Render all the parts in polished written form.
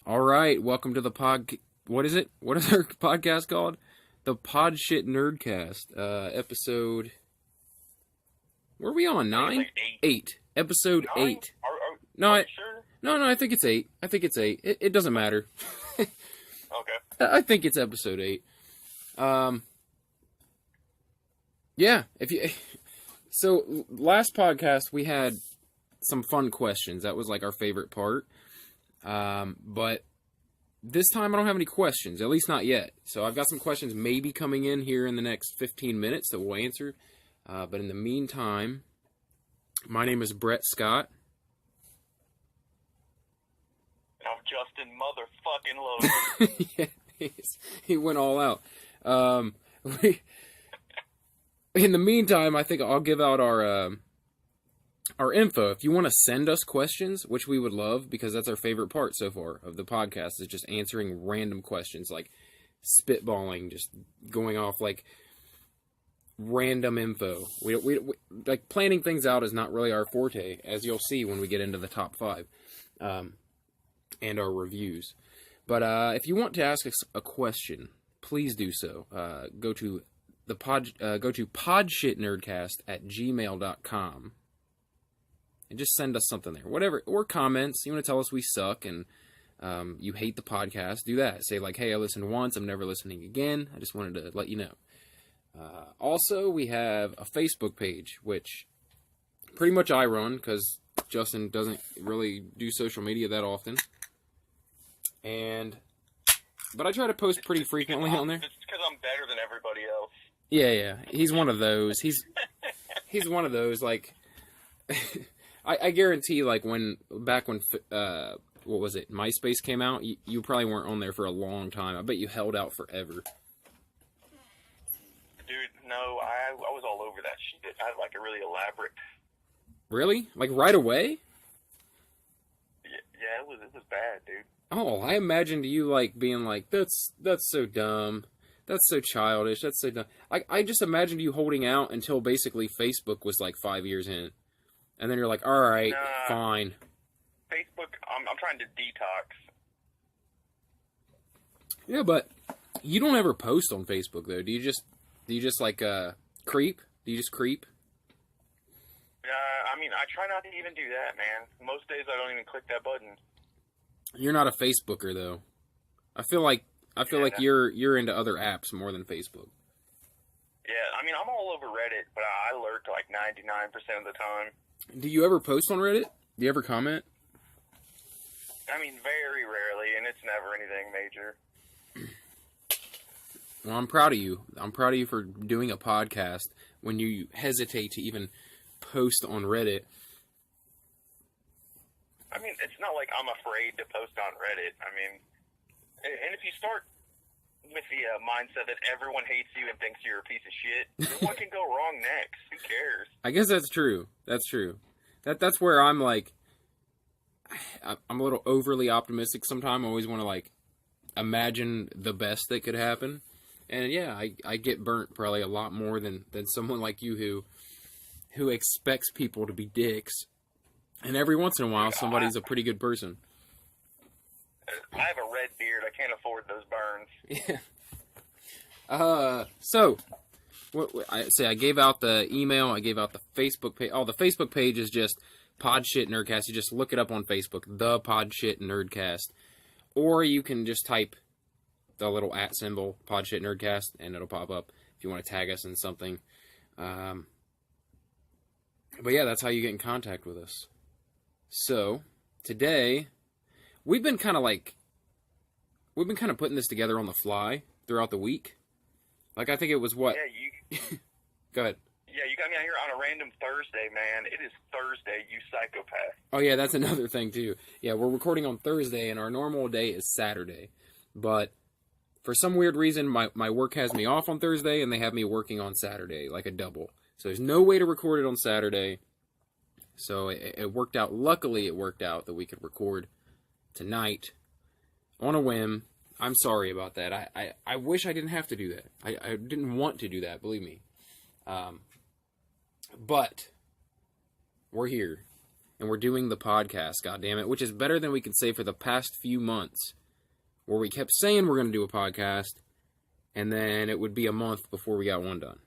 All right, welcome to the What is it? What is our podcast called? The Podsh Nerdcast. Episode. Where are we on? 9? Like 8. Episode 9? 8. No, are you sure? No, I think it's 8. I think it's 8. It doesn't matter. Okay. I think it's episode 8. Yeah. So last podcast we had some fun questions. That was like our favorite part. But this time I don't have any questions, at least not yet. So I've got some questions maybe coming in here in the next 15 minutes that we'll answer. But in the meantime, my name is Brett Scott. I'm Justin motherfucking Logan. Yeah, he went all out. In the meantime, I think I'll give out our info. If you want to send us questions, which we would love, because that's our favorite part so far of the podcast, is just answering random questions, like spitballing, just going off like random info. We like planning things out is not really our forte, as you'll see when we get into the top 5 and our reviews. But if you want to ask us a question, please do so. Go to podshitnerdcast@gmail.com. And just send us something there. Whatever. Or comments. You want to tell us we suck and you hate the podcast, do that. Say like, hey, I listened once. I'm never listening again. I just wanted to let you know. Also, we have a Facebook page, which pretty much I run because Justin doesn't really do social media that often. But I try to post pretty frequently on there. It's because I'm better than everybody else. Yeah. He's one of those. He's one of those, like... I guarantee, like, back when, what was it, MySpace came out, you probably weren't on there for a long time. I bet you held out forever. Dude, no, I was all over that shit. I had, like, a really elaborate... Really? Like, right away? Yeah, it was bad, dude. Oh, I imagined you, like, being like, that's so dumb. That's so childish. That's so dumb. I just imagined you holding out until basically Facebook was, like, 5 years in. And then you're like, all right, fine. Facebook, I'm trying to detox. Yeah, but you don't ever post on Facebook though. Do you just like creep? Do you just creep? I mean, I try not to even do that, man. Most days I don't even click that button. You're not a Facebooker though. I feel like you're into other apps more than Facebook. Yeah, I mean, I'm all over Reddit, but I lurk like 99% of the time. Do you ever post on Reddit? Do you ever comment? I mean, very rarely, and it's never anything major. Well, I'm proud of you. I'm proud of you for doing a podcast when you hesitate to even post on Reddit. I mean, it's not like I'm afraid to post on Reddit. I mean, and if you start with the mindset that everyone hates you and thinks you're a piece of shit, then what can go wrong next? Who cares? I guess that's true. That's true. That's where I'm like, I'm a little overly optimistic sometimes. I always want to like imagine the best that could happen. And yeah, I get burnt probably a lot more than someone like you who expects people to be dicks. And every once in a while, somebody's a pretty good person. I have a red beard. I can't afford those burns. Yeah. So, I gave out the email. I gave out the Facebook page. Oh, the Facebook page is just Podshit Nerdcast. You just look it up on Facebook, the Podshit Nerdcast. Or you can just type the little @ symbol, Podshit Nerdcast, and it'll pop up if you want to tag us in something. But yeah, that's how you get in contact with us. So, today... We've been kind of putting this together on the fly throughout the week. Like, I think it was what? Yeah, Go ahead. Yeah, you got me out here on a random Thursday, man. It is Thursday, you psychopath. Oh, yeah, that's another thing, too. Yeah, we're recording on Thursday, and our normal day is Saturday. But for some weird reason, my work has me off on Thursday, and they have me working on Saturday, like a double. So there's no way to record it on Saturday. So it worked out. Luckily, it worked out that we could record tonight on a whim. I'm sorry about that. I wish I didn't have to do that. I didn't want to do that, believe me. But we're here. and we're doing the podcast, goddammit, which is better than we could say for the past few months, where we kept saying we're going to do a podcast, and then it would be a month before we got one done.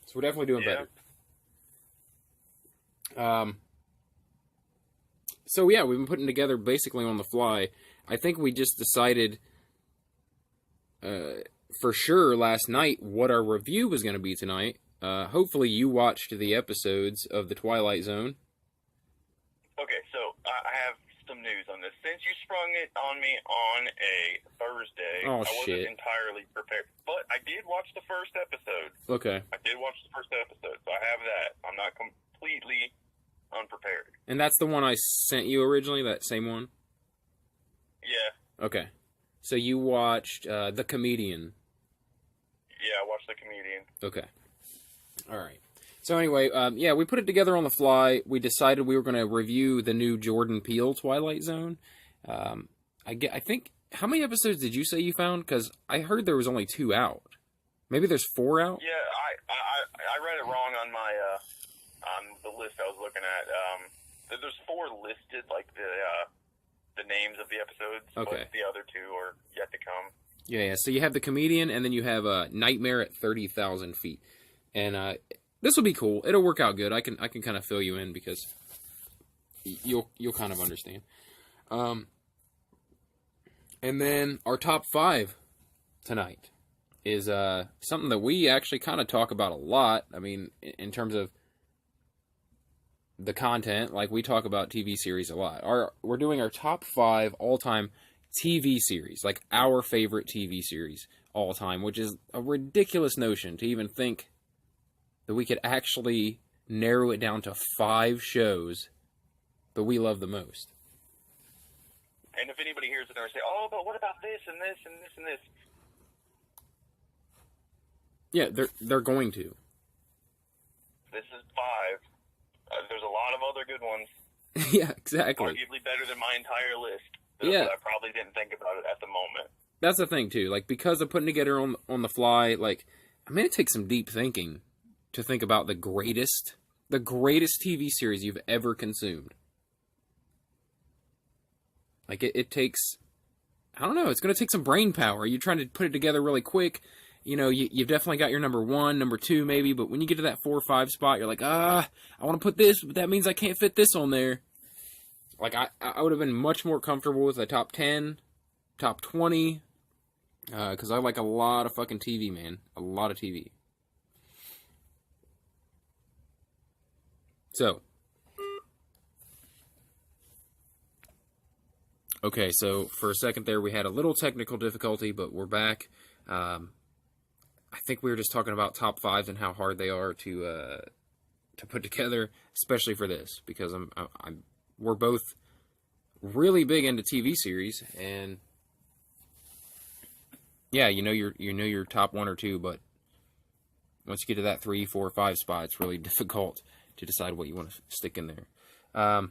So we're definitely doing better. So yeah, we've been putting together basically on the fly. I think we just decided for sure last night what our review was going to be tonight. Hopefully you watched the episodes of The Twilight Zone. Okay, so I have some news on this. Since you sprung it on me on a Thursday, I wasn't entirely prepared. But I did watch the first episode. Okay. I did watch the first episode, so I have that. I'm not completely unprepared. And that's the one I sent you originally, that same one? Yeah. Okay. So you watched The Comedian. Yeah, I watched The Comedian. Okay. All right. So anyway, yeah, we put it together on the fly. We decided we were going to review the new Jordan Peele Twilight Zone. I think, how many episodes did you say you found? Because I heard there was only 2 out. Maybe there's 4 out? Yeah, I read it wrong on my on the list I was looking at. There's 4 listed, like the names of the episodes. Okay. But the other 2 are yet to come. Yeah. So you have The Comedian, and then you have Nightmare at 30,000 Feet. And this will be cool. It'll work out good. I can kind of fill you in because you'll kind of understand. And then our top 5 tonight is something that we actually kind of talk about a lot. I mean, in terms of the content, like we talk about TV series a lot. We're doing our top 5 all-time TV series, like our favorite TV series all time, which is a ridiculous notion to even think that we could actually narrow it down to 5 shows that we love the most. And if anybody hears it, they're going to say, oh, but what about this and this and this and this? Yeah, they're going to. This is 5. There's a lot of other good ones. Yeah, exactly. Arguably better than my entire list. Yeah. But I probably didn't think about it at the moment. That's the thing, too. Like, because of putting together on the fly, like, I mean, it takes some deep thinking to think about the greatest TV series you've ever consumed. Like, it takes, I don't know, it's going to take some brain power. You're trying to put it together really quick. You know, you've definitely got your number 1, number 2 maybe, but when you get to that 4 or 5 spot, you're like, I want to put this, but that means I can't fit this on there. Like, I would have been much more comfortable with a top 10, top 20, because I like a lot of fucking TV, man. A lot of TV. So, okay, so for a second there we had a little technical difficulty, but we're back. I think we were just talking about top 5s and how hard they are to put together, especially for this, because we're both really big into TV series, and yeah, you know your top 1 or 2, but once you get to that 3, 4, 5 spot, it's really difficult to decide what you want to stick in there.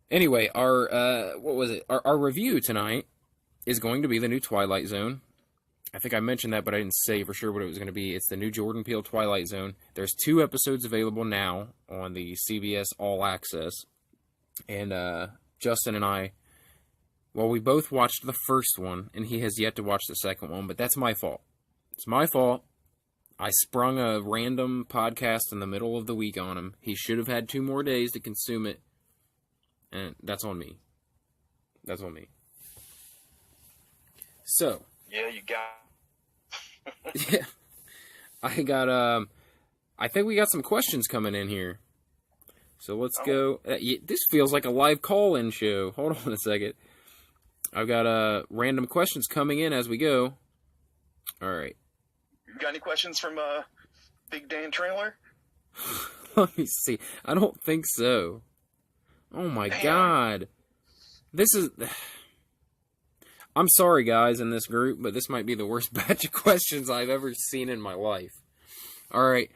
Anyway, our review tonight is going to be the new Twilight Zone. I think I mentioned that, but I didn't say for sure what it was going to be. It's the new Jordan Peele Twilight Zone. There's 2 episodes available now on the CBS All Access. And Justin and I, well, we both watched the first one, and he has yet to watch the second one, but that's my fault. It's my fault. I sprung a random podcast in the middle of the week on him. He should have had 2 more days to consume it, and that's on me. That's on me. So. Yeah, you got. Yeah. I think we got some questions coming in here. So let's go. This feels like a live call-in show. Hold on a second. I've got random questions coming in as we go. All right. Got any questions from Big Dan Trailer? Let me see. I don't think so. Oh my God. This is... I'm sorry, guys, in this group, but this might be the worst batch of questions I've ever seen in my life. All right.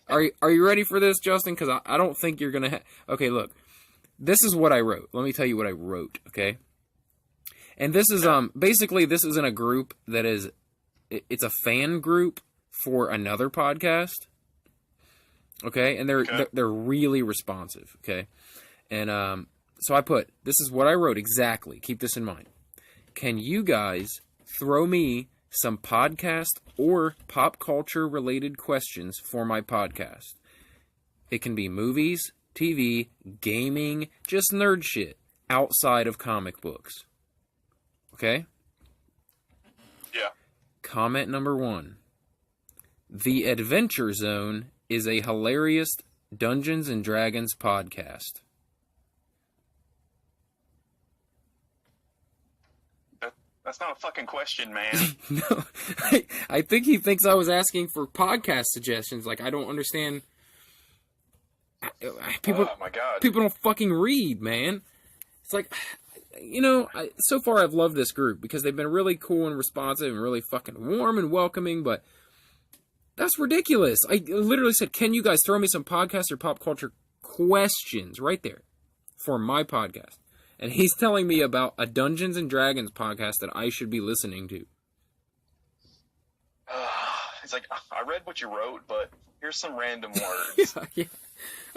Are you ready for this, Justin? Because I don't think you're going to... Okay, look. This is what I wrote. Let me tell you what I wrote, okay? And this is... basically, this is in a group that is... It's a fan group for another podcast. Okay, and they're really responsive. Okay, and so I put, this is what I wrote exactly. Keep this in mind. Can you guys throw me some podcast or pop culture related questions for my podcast? It can be movies, TV, gaming, just nerd shit outside of comic books. Okay? Yeah. Comment number 1. The Adventure Zone is a hilarious Dungeons and Dragons podcast. That's not a fucking question, man. No, I think he thinks I was asking for podcast suggestions. Like, I don't understand. People, oh my god. People don't fucking read, man. It's like, you know, so far I've loved this group because they've been really cool and responsive and really fucking warm and welcoming, but that's ridiculous. I literally said, can you guys throw me some podcast or pop culture questions right there for my podcast? And he's telling me about a Dungeons and Dragons podcast that I should be listening to. It's like, I read what you wrote, but here's some random words. Yeah.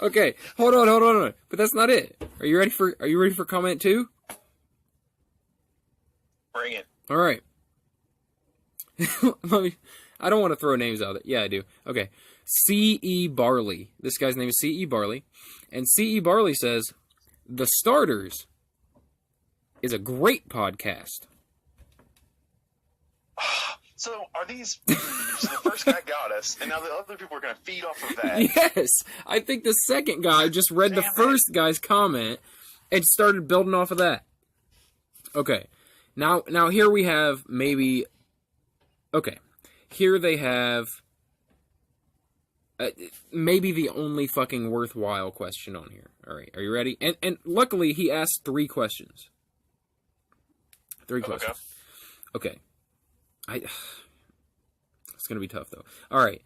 Okay, hold on. But that's not it. Are you ready for comment 2? Bring it. All right. I don't want to throw names out there. Yeah, I do. Okay. C.E. Barley. This guy's name is C.E. Barley. And C.E. Barley says, The Starters is a great podcast. So are these... so the first guy got us, and now the other people are going to feed off of that. Yes! I think the second guy just read the first guy's comment and started building off of that. Okay. Now here we have maybe... Okay. Here they have... maybe the only fucking worthwhile question on here. All right, are you ready? And luckily, he asked 3 questions. 3 questions. Okay. It's gonna be tough though. All right.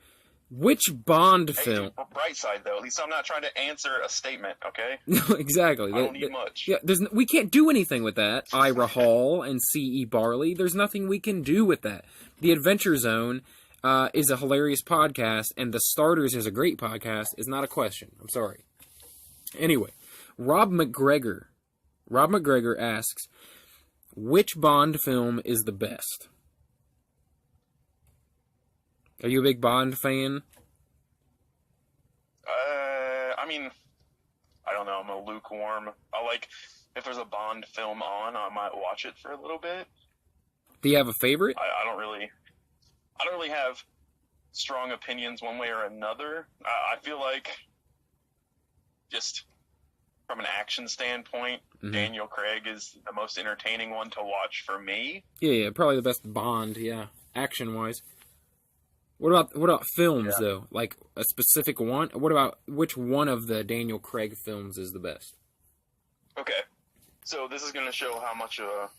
Which Bond film? Bright side though. At least I'm not trying to answer a statement. Okay. No, exactly. I don't need much. Yeah, we can't do anything with that. Ira Hall and C.E. Barley. There's nothing we can do with that. The Adventure Zone is a hilarious podcast, and The Starters is a great podcast. Is not a question. I'm sorry. Anyway, Rob McGregor asks, which Bond film is the best? Are you a big Bond fan? I mean, I don't know. I'm a lukewarm. If there's a Bond film on, I might watch it for a little bit. Do you have a favorite? I don't really have strong opinions one way or another. I feel like, just from an action standpoint, Daniel Craig is the most entertaining one to watch for me. Yeah, probably the best Bond, yeah, action-wise. What about films, though? Like, a specific one? What about, which one of the Daniel Craig films is the best? Okay, so this is going to show how much of a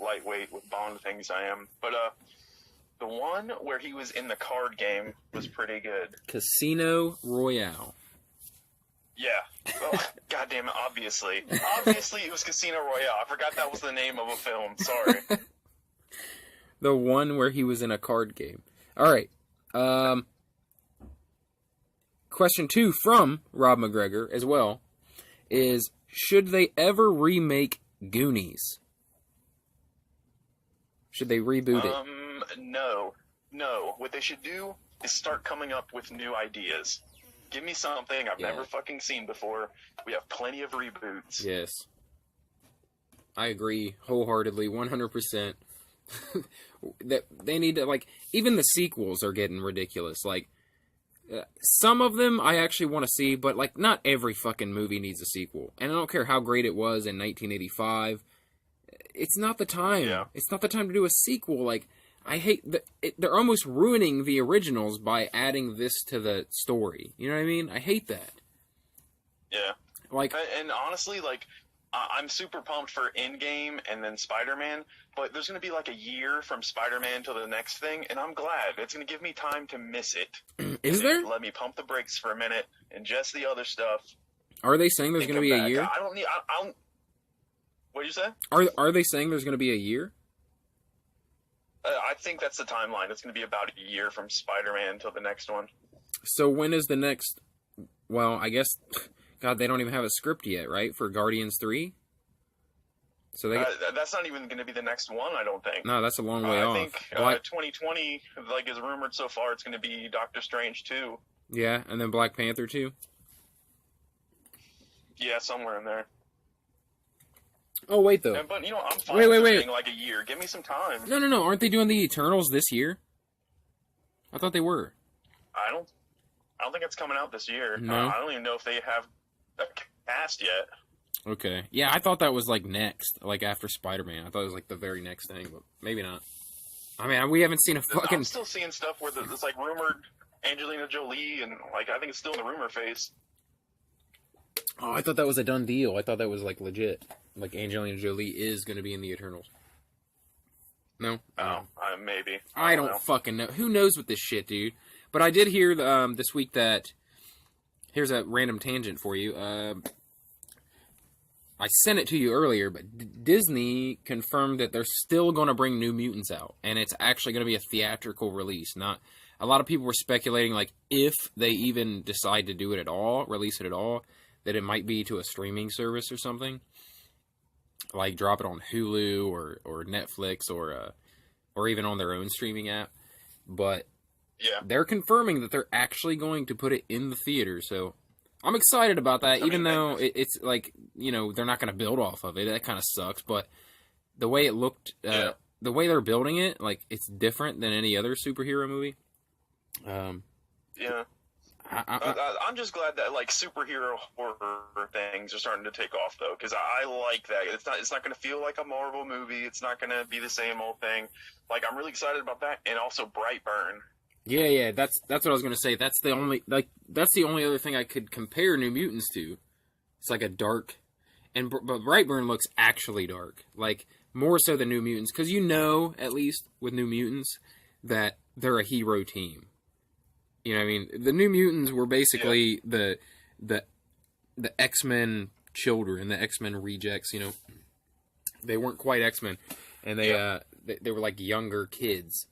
lightweight with Bond things I am. But, the one where he was in the card game was pretty good. Casino Royale. Yeah. Well, goddamn it, obviously. Obviously it was Casino Royale. I forgot that was the name of a film. Sorry. The one where he was in a card game. All right. Question 2 from Rob McGregor as well is, should they ever remake Goonies? Should they reboot it? No. What they should do is start coming up with new ideas. Give me something I've never fucking seen before. We have plenty of reboots. Yes. I agree wholeheartedly, 100%. That they need to, like, even the sequels are getting ridiculous. Like, some of them I actually want to see, but, like, not every fucking movie needs a sequel. And I don't care how great it was in 1985. It's not the time. Yeah. It's not the time to do a sequel. Like, I hate they're almost ruining the originals by adding this to the story. You know what I mean? I hate that. Yeah. Like, and honestly, like, I'm super pumped for Endgame and then Spider-Man, but there's going to be like a year from Spider-Man to the next thing, and I'm glad. It's going to give me time to miss it. Is there? Let me pump the brakes for a minute and just the other stuff. Are they saying there's going to be a year? I don't need... What'd you say? Are they saying there's going to be a year? I think that's the timeline. It's going to be about a year from Spider-Man till the next one. So when is the next? Well, I guess. God, they don't even have a script yet, right? For Guardians 3. So they. That's not even going to be the next one, I don't think. No, that's a long way off. I think 2020, like is rumored so far, it's going to be Doctor Strange 2. Yeah, and then Black Panther 2. Yeah, somewhere in there. Oh wait, though. But I'm fine with it being like a year. Give me some time. No. Aren't they doing the Eternals this year? I thought they were. I don't think it's coming out this year. No. I don't even know if they have a cast yet. Okay. Yeah, I thought that was like next, like after Spider-Man. I thought it was like the very next thing, but maybe not. I mean, we haven't seen a fucking. I'm still seeing stuff where it's like rumored Angelina Jolie, and like I think it's still in the rumor phase. Oh, I thought that was a done deal. I thought that was like legit. Like Angelina Jolie is going to be in the Eternals. No? Oh, maybe. I don't fucking know. Who knows with this shit, dude? But I did hear this week that... Here's a random tangent for you. I sent it to you earlier, but Disney confirmed that they're still going to bring New Mutants out. And it's actually going to be a theatrical release. Not a lot of people were speculating, like, if they even decide to do it at all, release it at all, that it might be to a streaming service or something. Like drop it on Hulu or Netflix or even on their own streaming app. But yeah, they're confirming that they're actually going to put it in the theater. So I'm excited about that, even though it's like, they're not going to build off of it. That kind of sucks. But the way it looked, the way they're building it, like it's different than any other superhero movie. Yeah. I'm just glad that like superhero horror things are starting to take off though, because I like that. It's not going to feel like a Marvel movie. It's not going to be the same old thing. Like I'm really excited about that, and also Brightburn. Yeah, that's what I was going to say. That's the only other thing I could compare New Mutants to. It's like a dark, but Brightburn looks actually dark, like more so than New Mutants, because at least with New Mutants that they're a hero team. You know what I mean? The New Mutants were basically the X-Men children, the X-Men rejects, They weren't quite X-Men. And they were like younger kids.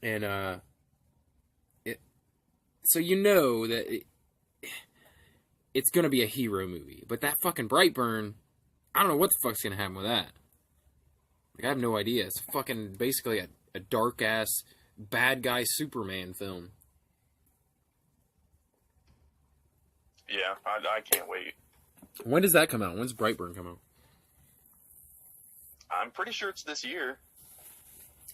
And so that it's going to be a hero movie. But that fucking Brightburn, I don't know what the fuck's going to happen with that. Like, I have no idea. It's fucking basically a dark-ass bad guy Superman film. Yeah, I can't wait. When does that come out? When's Brightburn come out? I'm pretty sure it's this year.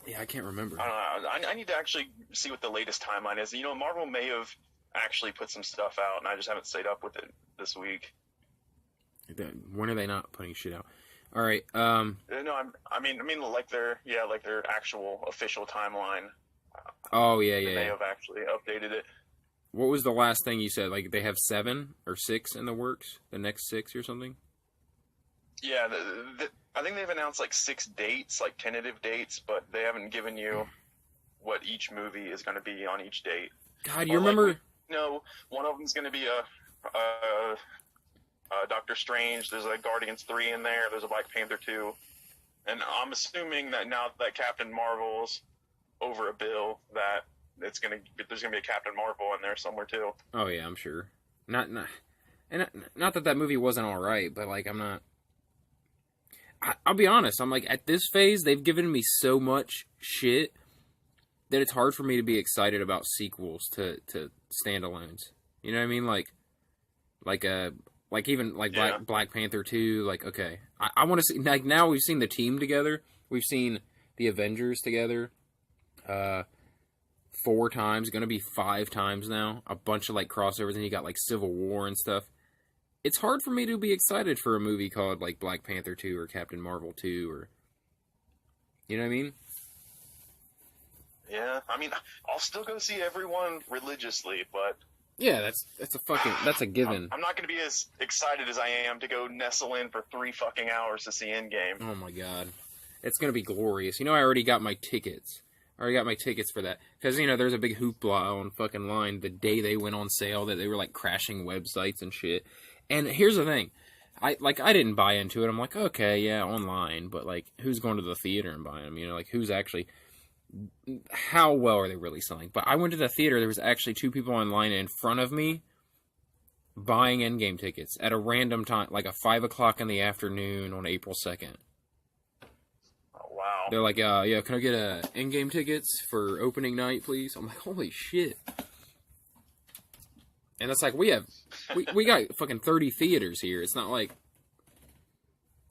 Yeah, I can't remember. I don't know. I need to actually see what the latest timeline is. Marvel may have actually put some stuff out, and I just haven't stayed up with it this week. When are they not putting shit out? All right. No, I mean, like their actual official timeline. Oh yeah. They may have actually updated it. What was the last thing you said? Like they have 7 or 6 in the works? The next 6 or something? Yeah, I think they've announced like 6 dates, like tentative dates, but they haven't given you what each movie is going to be on each date. God, you remember? One of them's going to be a Doctor Strange. There's a Guardians 3 in there. There's a Black Panther 2. And I'm assuming that now that Captain Marvel's over a bill, that there's gonna be a Captain Marvel in there somewhere too. Oh yeah, I'm sure. Not that movie wasn't all right, but like I'll be honest. I'm like at this phase, they've given me so much shit that it's hard for me to be excited about sequels to standalones. You know what I mean? Like even Black Panther 2. Like okay, I want to see. Like now we've seen the team together. We've seen the Avengers together. 4 times, gonna be 5 times now. A bunch of like crossovers, and you got like Civil War and stuff. It's hard for me to be excited for a movie called like Black Panther 2 or Captain Marvel 2 or, you know what I mean? Yeah, I mean, I'll still go see everyone religiously, but yeah, that's a given. I'm not gonna be as excited as I am to go nestle in for 3 fucking hours to see Endgame. Oh my god, it's gonna be glorious. I already got my tickets. I already got my tickets for that. Because, there's a big hoopla on fucking line the day they went on sale that they were, like, crashing websites and shit. And here's the thing. I didn't buy into it. I'm like, okay, yeah, online. But, like, who's going to the theater and buying them? Like, who's actually... how well are they really selling? But I went to the theater. There was actually 2 people in line in front of me buying Endgame tickets at a random time, like a 5 o'clock in the afternoon on April 2nd. Oh, wow. They're like, yeah, can I get Endgame tickets for opening night, please? I'm like, holy shit. And it's like, we got fucking 30 theaters here. It's not like,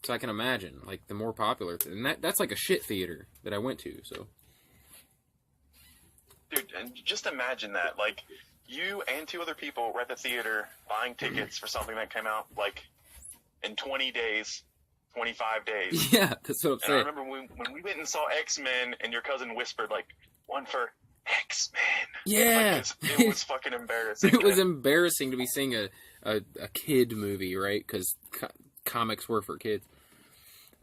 so I can imagine, like, the more popular, and that's like a shit theater that I went to, so. Dude, and just imagine that, like, you and 2 other people were at the theater buying tickets for something that came out, like, in 20 days, 25 days. Yeah, that's what I'm And saying. I remember when we went and saw X-Men, and your cousin whispered, like, one for X-Men. Yeah. Like, it was fucking embarrassing. It was embarrassing to be seeing a kid movie, right? Because comics were for kids.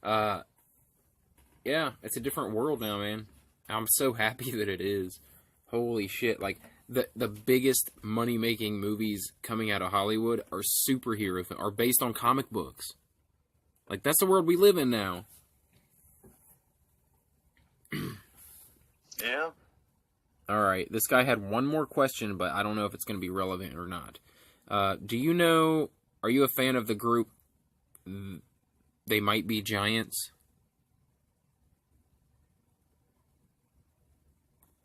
Yeah, it's a different world now, man. I'm so happy that it is. Holy shit. Like, the biggest money-making movies coming out of Hollywood are are based on comic books. Like, that's the world we live in now. Yeah. Alright, this guy had one more question, but I don't know if it's going to be relevant or not. Are you a fan of the group They Might Be Giants?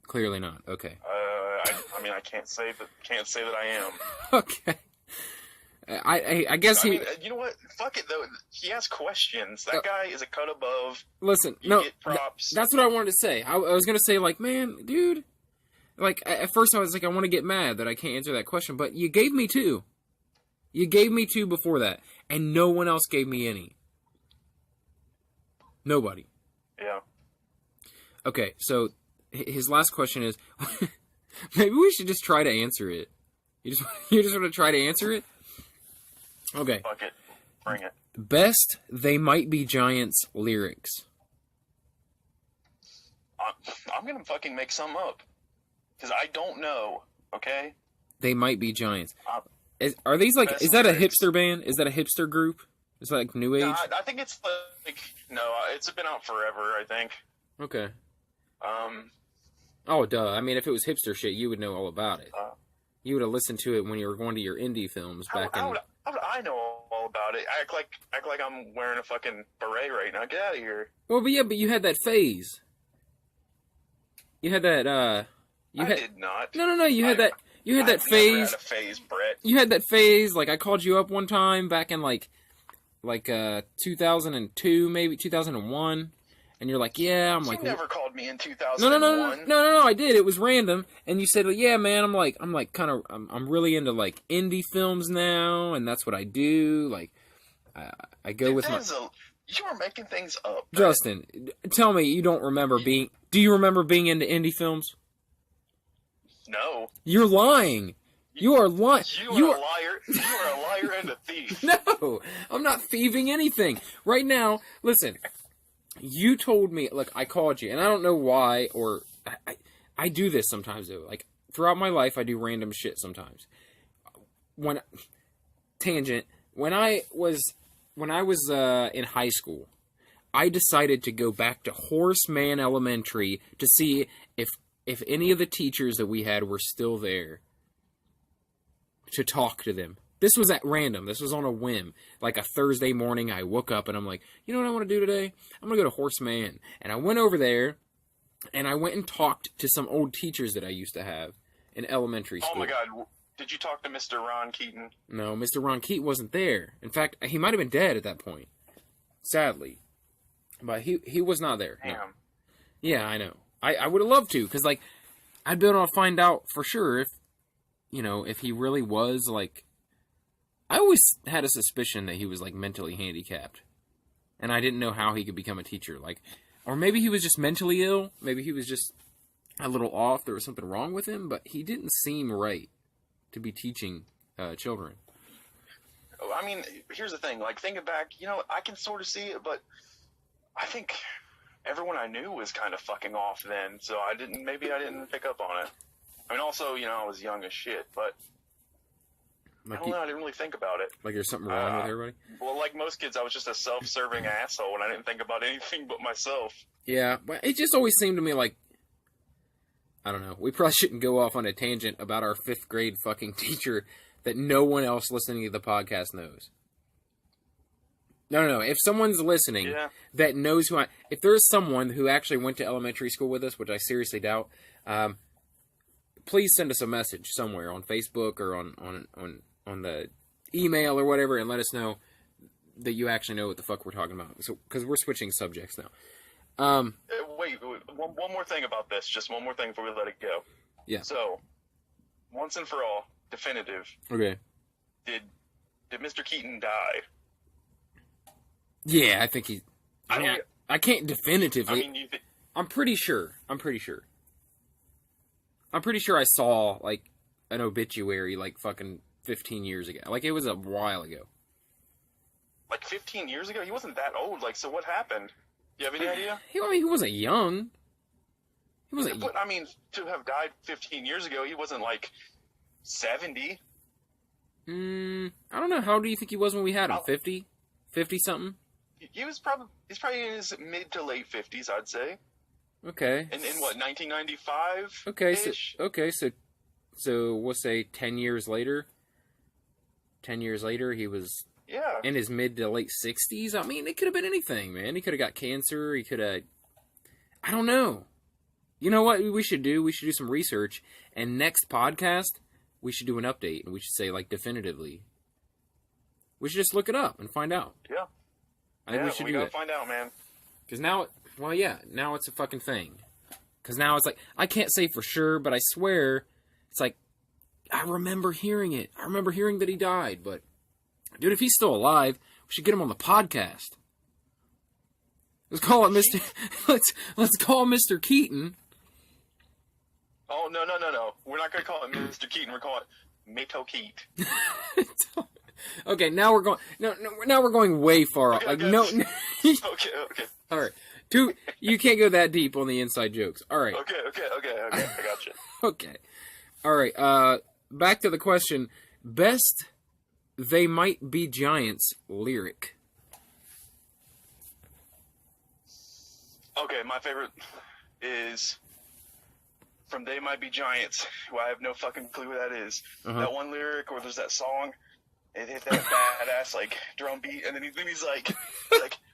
Clearly not. Okay. I mean, I can't say that I am. Okay. I guess I mean, you know what? Fuck it though. He asks questions. That guy is a cut above. Listen, You get props. that's what I wanted to say. I was gonna say, like, man, dude. Like, at first I was like, I want to get mad that I can't answer that question, but you gave me 2. You gave me 2 before that, and no one else gave me any. Nobody. Yeah. Okay, so his last question is, maybe we should just try to answer it. You just want to try to answer it? Okay. Fuck it. Bring it. Best They Might Be Giants lyrics. I'm gonna fucking make some up. Because I don't know, okay? They Might Be Giants. Are these like, is that a hipster band? Is that a hipster group? Is that like new age? No, I think it's like, no, it's been out forever, I think. Okay. Oh, duh. I mean, if it was hipster shit, you would know all about it. You would have listened to it when you were going to your indie films back in... How would I know all about it? Act like I'm wearing a fucking beret right now. Get out of here. Well, but you had that phase. You had that, I did not. No, you had that I've phase. never had a phase, Brett. You had that phase, like, I called you up one time back in, like 2002, maybe 2001, and you're like, yeah, I'm like... You never called me in 2001. No, I did. It was random, and you said, yeah, man, I'm really into, like, indie films now, and that's what I do, like, I go with my... You are making things up, Brett. Justin, tell me you don't remember being... Do you remember being into indie films? No. You're lying. You are lying. You are a liar. You are a liar and a thief. No, I'm not thieving anything. Right now, listen, you told me, look, I called you, and I don't know why, or I do this sometimes, though. Like, throughout my life, I do random shit sometimes. When I was in high school, I decided to go back to Horseman Elementary to see if any of the teachers that we had were still there, to talk to them. This was at random. This was on a whim. Like a Thursday morning, I woke up and I'm like, you know what I want to do today? I'm going to go to Horseman. And I went over there, and I went and talked to some old teachers that I used to have in elementary school. Oh my God. Did you talk to Mr. Ron Keaton? No, Mr. Ron Keaton wasn't there. In fact, he might have been dead at that point. Sadly. But he was not there. Damn. No. Yeah, I know. I would have loved to, because, like, I'd been able to find out for sure if he really was, like... I always had a suspicion that he was, like, mentally handicapped. And I didn't know how he could become a teacher. Like, or maybe he was just mentally ill. Maybe he was just a little off. There was something wrong with him. But he didn't seem right to be teaching children. I mean, here's the thing. Like, thinking back, I can sort of see it, but I think everyone I knew was kind of fucking off then. So maybe I didn't pick up on it. I mean, also, I was young as shit, but... Like I don't know, I didn't really think about it. Like there's something wrong with everybody? Well, like most kids, I was just a self-serving asshole, and I didn't think about anything but myself. Yeah, but it just always seemed to me like I don't know. We probably shouldn't go off on a tangent about our 5th grade fucking teacher that no one else listening to the podcast knows. No. If someone's listening that knows who if there's someone who actually went to elementary school with us, which I seriously doubt, please send us a message somewhere on Facebook or on the email or whatever, and let us know that you actually know what the fuck we're talking about. So, because we're switching subjects now. Wait, one more thing about this. Just one more thing before we let it go. Yeah. So, once and for all, definitive. Okay. Did Mr. Keaton die? Yeah, I think he. I can't definitively. I mean, I'm pretty sure. I'm pretty sure I saw, like, an obituary, like, fucking 15 years ago. Like, it was a while ago. Like 15 years ago? He wasn't that old. Like, so what happened? You have any idea? He wasn't young. He wasn't. But, I mean, to have died 15 years ago, he wasn't, like, 70. I don't know. How old do you think he was when we had him? 50? 50-something? He's probably in his mid to late 50s, I'd say. Okay. In what, 1995? Okay, so we'll say 10 years later. 10 years later, he was in his mid to late 60s. I mean, it could have been anything, man. He could have got cancer. He could have... I don't know. You know what we should do? We should do some research. And next podcast, we should do an update. And we should say, like, definitively. We should just look it up and find out. Yeah. I think we should do gotta it. Find out, man. Because now... Well, yeah, now it's a fucking thing. Because now it's like, I can't say for sure, but I swear, it's like, I remember hearing it. I remember hearing that he died, but, dude, if he's still alive, we should get him on the podcast. Let's call it Mr. let's call Mr. Keaton. Oh, no. We're not going to call it Mr. Keaton. We're calling it Mato Keat. Okay, now we're going, now we're going way far off. Okay, like, okay. no. Okay. All right. You can't go that deep on the inside jokes. All right. Okay. I got you. Okay. All right. Back to the question. Best They Might Be Giants lyric. Okay, my favorite is from They Might Be Giants, who I have no fucking clue who that is. That one lyric where there's that song, it hit that badass, like, drum beat, and then he's like,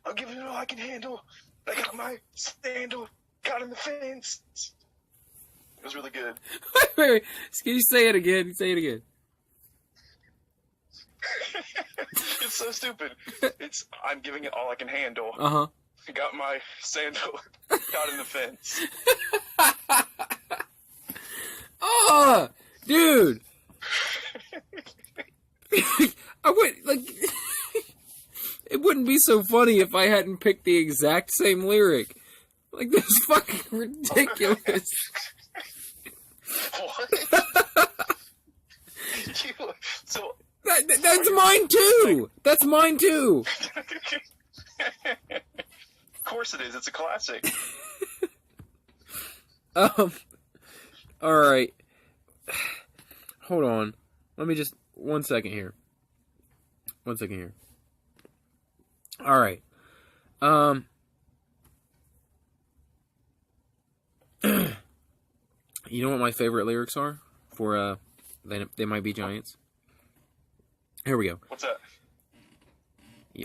I'll give it all I can handle. I got my sandal caught in the fence. It was really good. Wait. Can you say it again? Say it again. It's so stupid. I'm giving it all I can handle. Uh-huh. I got my sandal caught in the fence. Oh, dude. I would, like... It wouldn't be so funny if I hadn't picked the exact same lyric. Like, that's fucking ridiculous. What? That's mine too! That's mine too! Of course it is. It's a classic. Alright. Hold on. Let me just... One second here. All right. You know what my favorite lyrics are for They Might Be Giants? Here we go. What's that?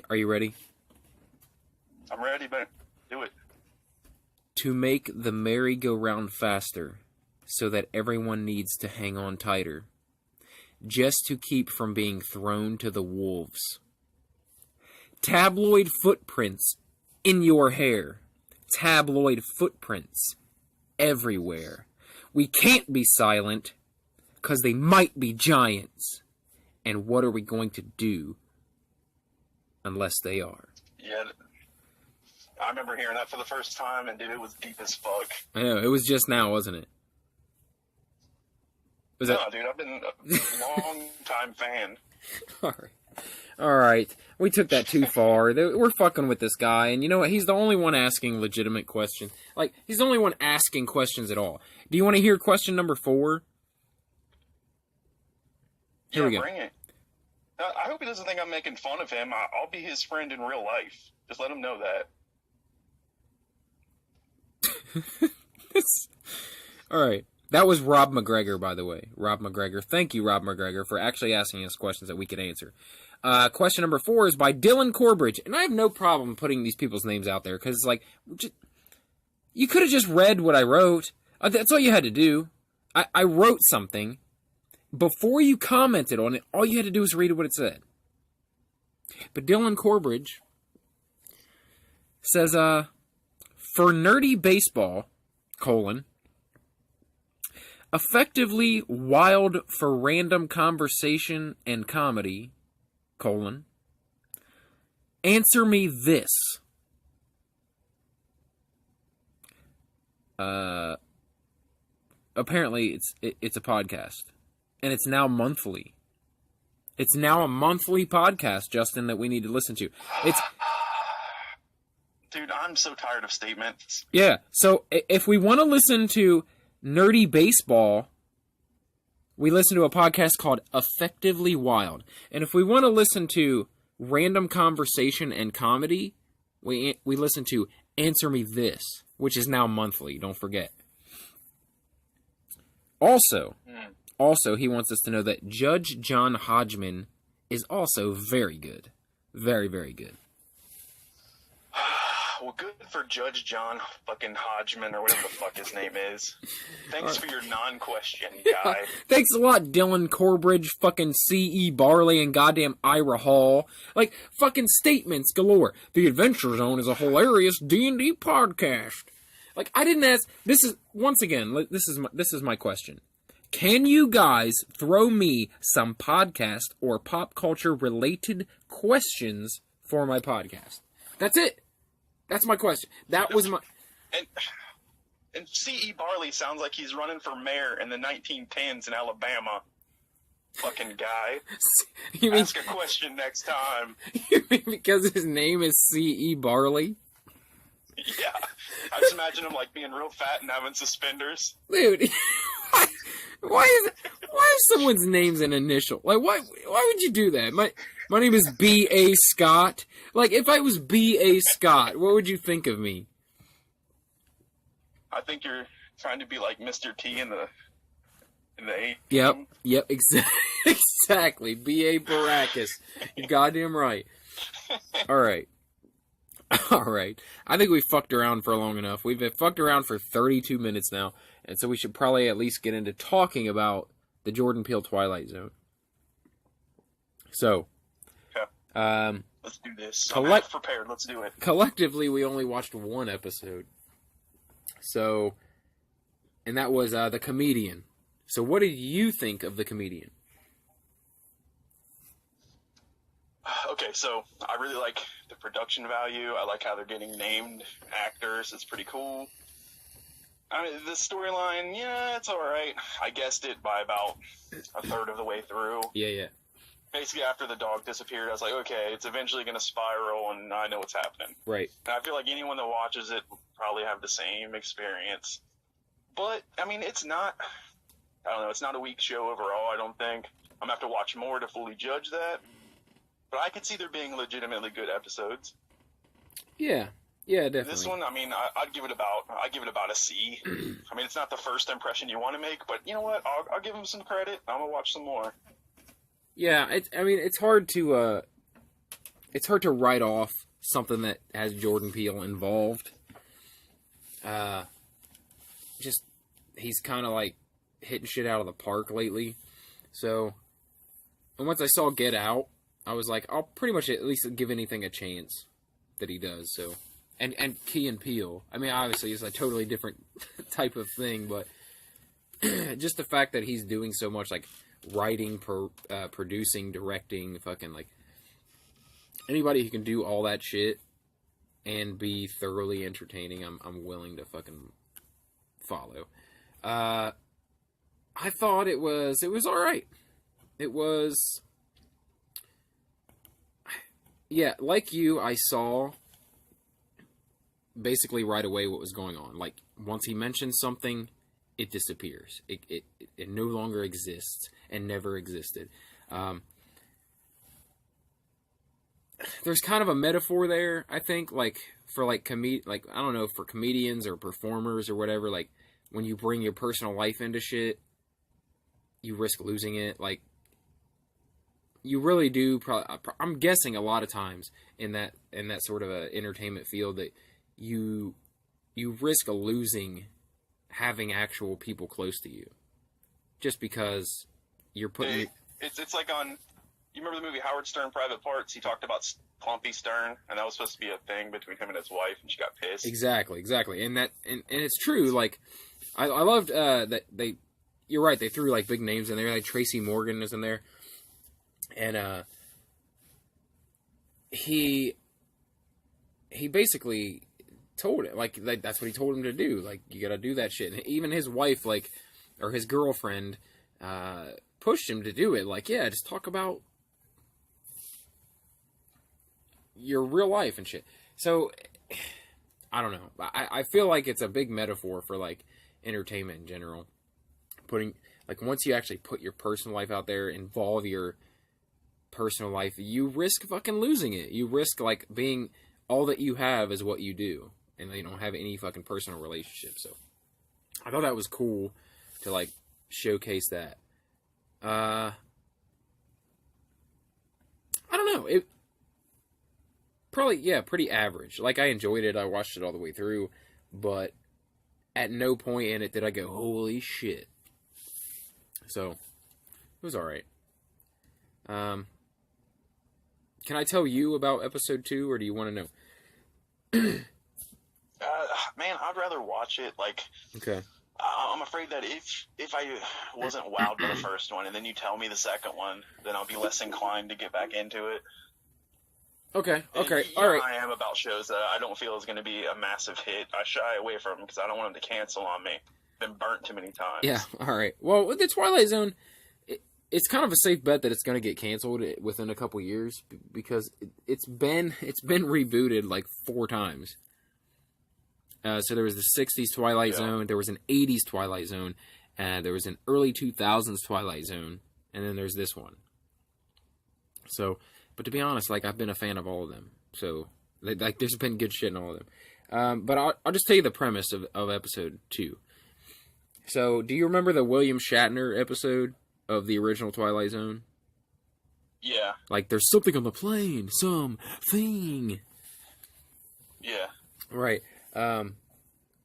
Are you ready? I'm ready, but do it. To make the merry-go-round faster, so that everyone needs to hang on tighter, just to keep from being thrown to the wolves. Tabloid footprints in your hair. Tabloid footprints everywhere. We can't be silent, 'cause they might be giants. And what are we going to do unless they are? Yeah, I remember hearing that for the first time, and dude, it was deep as fuck. I know, it was just now, wasn't it? Dude, I've been a long-time fan. All right. We took that too far. We're fucking with this guy, and you know what? He's the only one asking legitimate questions. Like, he's the only one asking questions at all. Do you want to hear question number 4? Here we go. Bring it. I hope he doesn't think I'm making fun of him. I'll be his friend in real life. Just let him know that. All right. That was Rob McGregor, by the way. Rob McGregor. Thank you, Rob McGregor, for actually asking us questions that we could answer. Question number 4 is by Dylan Corbridge. And I have no problem putting these people's names out there, because, like, you could have just read what I wrote. That's all you had to do. I wrote something. Before you commented on it, all you had to do was read what it said. But Dylan Corbridge says, for nerdy baseball, effectively wild for random conversation and comedy, answer me this. Apparently it's a podcast. And it's now monthly. It's now a monthly podcast, Justin, that we need to listen to. Dude, I'm so tired of statements. Yeah, so if we want to listen to nerdy baseball, we listen to a podcast called Effectively Wild. And if we want to listen to random conversation and comedy, we listen to Answer Me This, which is now monthly, don't forget. Also, he wants us to know that Judge John Hodgman is also very good. Very, very good. Well, good for Judge John fucking Hodgman, or whatever the fuck his name is. Thanks for your non-question, guy. Thanks a lot, Dylan Corbridge, fucking C.E. Barley, and goddamn Ira Hall. Like, fucking statements galore. The Adventure Zone is a hilarious D&D podcast. Like, I didn't ask... This is, once again, this is my question. Can you guys throw me some podcast or pop culture related questions for my podcast? That's it. That's my question. That was my... And C.E. Barley sounds like he's running for mayor in the 1910s in Alabama. Fucking guy. You mean, ask a question next time. You mean because his name is C.E. Barley? Yeah. I just imagine him, like, being real fat and having suspenders. Dude, why is someone's name's an initial? Like, why would you do that? My name is B.A. Scott. Like, if I was B.A. Scott, what would you think of me? I think you're trying to be like Mr. T in the 80s. Yep, exactly. B.A. Baracus. You're goddamn right. All right. I think we fucked around for long enough. We've been fucked around for 32 minutes now, and so we should probably at least get into talking about the Jordan Peele Twilight Zone. So, let's do this. I'm half prepared. Let's do it. Collectively, we only watched one episode. So, and that was The Comedian. So, what did you think of The Comedian? Okay, so I really like the production value. I like how they're getting named actors. It's pretty cool. I mean, the storyline, yeah, it's alright. I guessed it by about a third of the way through. Yeah. Basically, after the dog disappeared, I was like, okay, it's eventually going to spiral, and I know what's happening. Right. And I feel like anyone that watches it will probably have the same experience. But, I mean, it's not a weak show overall, I don't think. I'm going to have to watch more to fully judge that. But I could see there being legitimately good episodes. Yeah, definitely. This one, I mean, I'd give it about a C. I mean, it's not the first impression you want to make, but you know what? I'll give him some credit. I'm gonna watch some more. Yeah, it's hard to write off something that has Jordan Peele involved. Just he's kind of like hitting shit out of the park lately. So, and once I saw Get Out, I was like, I'll pretty much at least give anything a chance that he does. So, and Key and Peele. I mean, obviously, it's a totally different type of thing, but just the fact that he's doing so much, like writing, producing, directing, fucking like anybody who can do all that shit and be thoroughly entertaining, I'm willing to fucking follow. I thought it was all right. It was. Yeah, like you, I saw basically right away what was going on. Like, once he mentions something, it disappears. It no longer exists and never existed. There's kind of a metaphor there, I think, like, for, like, I don't know, for comedians or performers or whatever, like, when you bring your personal life into shit, you risk losing it. Like, you really do. I'm guessing a lot of times in that sort of a entertainment field that you risk losing having actual people close to you, just because you're putting. It's like on. You remember the movie Howard Stern Private Parts? He talked about Clumpy Stern, and that was supposed to be a thing between him and his wife, and she got pissed. Exactly, and it's true. Like, I loved that they. You're right. They threw like big names in there. Like Tracy Morgan is in there, and he basically told it like that's what he told him to do. Like, you got to do that shit. And even his wife, like, or his girlfriend, pushed him to do it. Like, yeah, just talk about your real life and shit. So, I don't know. I feel like it's a big metaphor for, like, entertainment in general. Putting, like, once you actually put your personal life out there, involve your personal life, you risk fucking losing it. You risk, like, being, all that you have is what you do. And you don't have any fucking personal relationship. So, I thought that was cool to, like, showcase that. I don't know. It probably, yeah, pretty average. Like, I enjoyed it. I watched it all the way through, but at no point in it did I go, holy shit. So, it was alright. Can I tell you about episode 2, or do you want to know? Man, I'd rather watch it. Like, Okay. I'm afraid that if I wasn't wowed by the first one, and then you tell me the second one, then I'll be less inclined to get back into it. Okay. And Alright. I am about shows that I don't feel is going to be a massive hit. I shy away from them because I don't want them to cancel on me. Been burnt too many times. Yeah, alright. Well, with the Twilight Zone, it's kind of a safe bet that it's going to get canceled within a couple years, because it's been rebooted like 4 times. So there was the 60s Twilight Zone, there was an 80s Twilight Zone, there was an early 2000s Twilight Zone, and then there's this one. So, but to be honest, like, I've been a fan of all of them. So, like, there's been good shit in all of them. But I'll just tell you the premise of episode 2. So, do you remember the William Shatner episode of the original Twilight Zone? Yeah. Like, there's something on the plane. Something. Yeah. Right.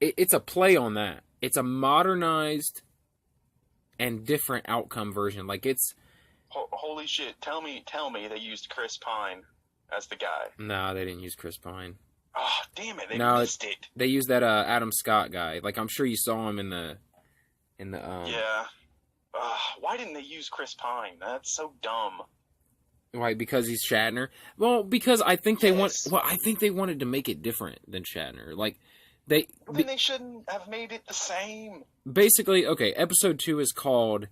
It's a play on that. It's a modernized and different outcome version. Like, it's... Holy shit. Tell me they used Chris Pine as the guy. Nah, they didn't use Chris Pine. Oh, damn it. They missed it. They used that Adam Scott guy. Like, I'm sure you saw him in the Yeah. Why didn't they use Chris Pine? That's so dumb. Why? Because he's Shatner? Well, because I think they wanted to make it different than Shatner. Like, then they shouldn't have made it the same. Basically, okay, episode 2 is called...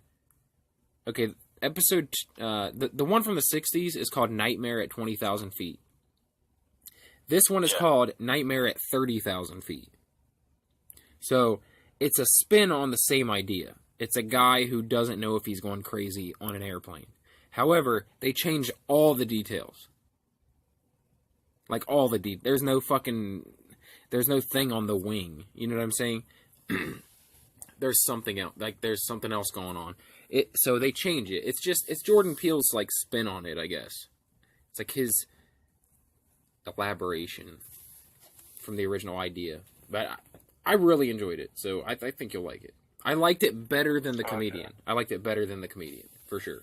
Okay, the one from the 60s is called Nightmare at 20,000 feet. This one is called Nightmare at 30,000 feet. So, it's a spin on the same idea. It's a guy who doesn't know if he's going crazy on an airplane. However, they changed all the details. Like, all the details. There's no thing on the wing. You know what I'm saying? There's something else. Like, there's something else going on. So they change it. It's Jordan Peele's, like, spin on it, I guess. It's like his elaboration from the original idea. But I really enjoyed it, so I think you'll like it. I liked it better than The Comedian. Okay. I liked it better than The Comedian, for sure.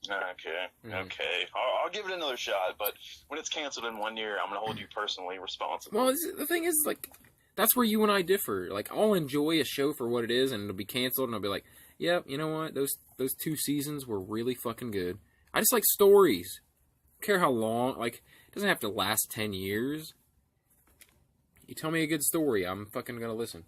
Okay. Okay. I'll give it another shot, but when it's canceled in 1 year, I'm going to hold you personally responsible. Well, the thing is, like, that's where you and I differ. Like, I'll enjoy a show for what it is, and it'll be canceled, and I'll be like, yeah, you know what? Those 2 seasons were really fucking good. I just like stories. I don't care how long. Like, it doesn't have to last 10 years. You tell me a good story, I'm fucking going to listen.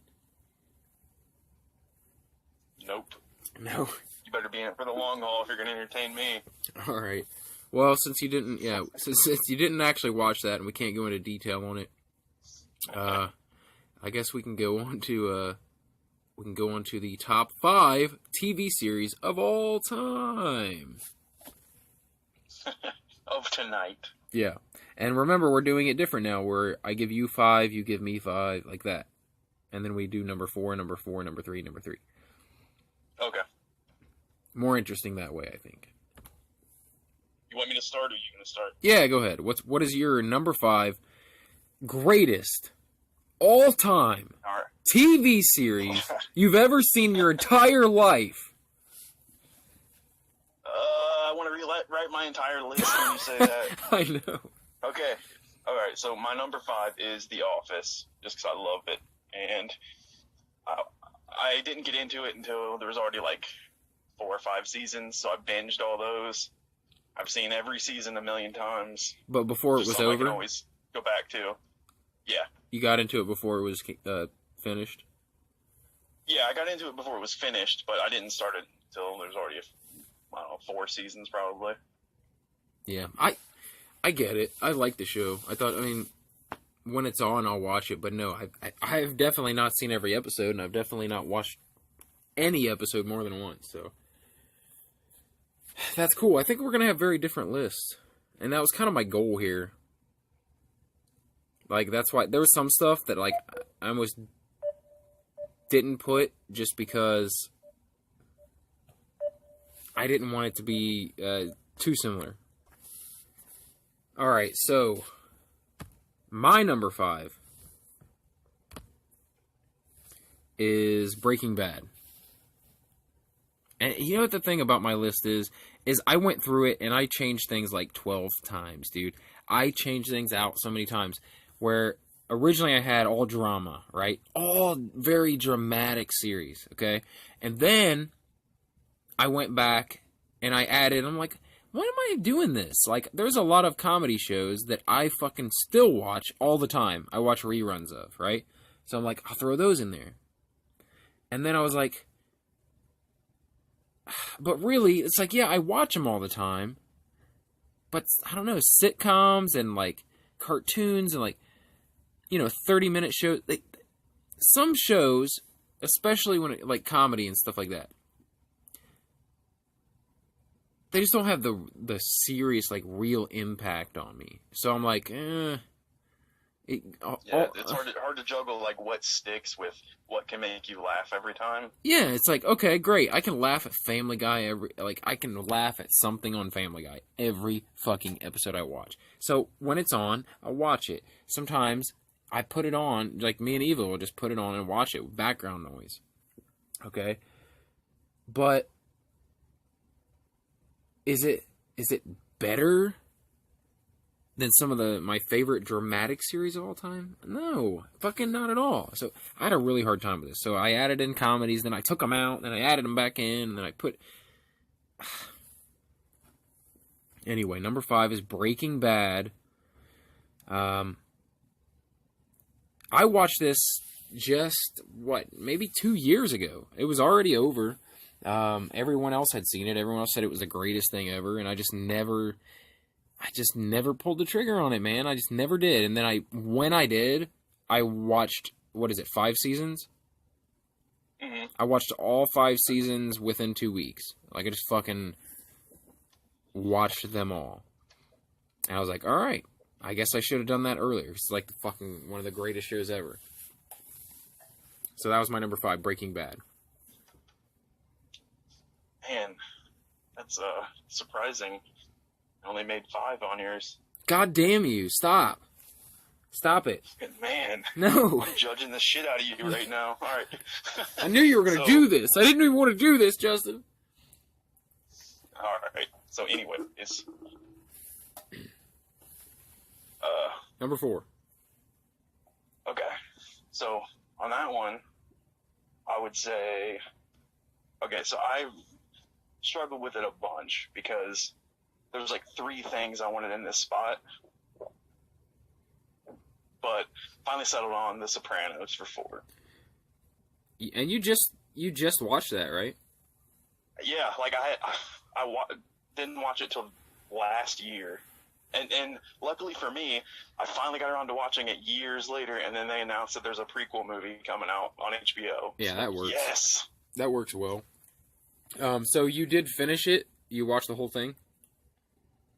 Nope. No. You better be in it for the long haul if you're going to entertain me. All right. Well, since you didn't actually watch that, and we can't go into detail on it, I guess we can go on to the top 5 TV series of all time. Of tonight. Yeah. And remember, we're doing it different now, where I give you 5, you give me 5, like that. and then we do number 4, number 4, number 3, number 3. Okay. More interesting that way, I think. You want me to start, or are you going to start? Yeah, go ahead. What is your number 5 greatest all-time All right. TV series you've ever seen in your entire life? I want to rewrite my entire list when you say that. I know. Okay. All right. So my number 5 is The Office, just because I love it, and I didn't get into it until there was already like 4 or 5 seasons, so I binged all those. I've seen every season a million times. But before it was I can over, always go back to. Yeah. you got into it before it was finished? Yeah, I got into it before it was finished, but I didn't start it until there was already, 4 seasons probably. Yeah, I get it. I like the show. I mean, when it's on, I'll watch it. But no, I've definitely not seen every episode, and I've definitely not watched any episode more than once. So that's cool. I think we're gonna have very different lists, and that was kind of my goal here. Like, that's why there was some stuff that, like, I almost didn't put just because I didn't want it to be too similar. Alright, so my number 5 is Breaking Bad. And you know what the thing about my list is I went through it and I changed things like 12 times, dude. I changed things out so many times. Where originally I had all drama, right? All very dramatic series, okay? And then I went back and I added, I'm like, why am I doing this? Like, there's a lot of comedy shows that I fucking still watch all the time. I watch reruns of, right? So I'm like, I'll throw those in there. And then I was like, but really, it's like, yeah, I watch them all the time. But, I don't know, sitcoms and, like, cartoons and, like, 30-minute shows. Some shows, especially when like comedy and stuff like that, they just don't have the serious, like, real impact on me. So I'm like, It's hard to juggle, like, what sticks with what can make you laugh every time. Yeah, it's like, okay, great. I can laugh at Family Guy I can laugh at something on Family Guy every fucking episode I watch. So when it's on, I'll watch it. Sometimes I put it on, like, me and Eva will just put it on and watch it with background noise. Okay? But is it better than some of my favorite dramatic series of all time? No, fucking not at all. So I had a really hard time with this. So I added in comedies, then I took them out, then I added them back in, and then I put... Anyway, number 5 is Breaking Bad. I watched this just, maybe 2 years ago. It was already over. Everyone else had seen it. Everyone else said it was the greatest thing ever, and I just never pulled the trigger on it, man. I just never did. And then when I did, I watched, 5 seasons? Mm-hmm. I watched all 5 seasons within 2 weeks. Like, I just fucking watched them all. And I was like, alright, I guess I should have done that earlier. It's like fucking one of the greatest shows ever. So that was my number 5, Breaking Bad. Man, that's surprising. I only made 5 on yours. God damn you, stop. Stop it. Man. No. I'm judging the shit out of you right now. Alright. I knew you were going to do this. I didn't even want to do this, Justin. Alright. So anyway, it's... Number 4. Okay. So, on that one, I would say... Okay, so I struggled with it a bunch because there was like 3 things I wanted in this spot. But finally settled on The Sopranos for 4. And you just watched that, right? Yeah, like I didn't watch it till last year. And luckily for me, I finally got around to watching it years later, and then they announced that there's a prequel movie coming out on HBO. Yeah, that works. Yes! That works well. So you did finish it? You watched the whole thing?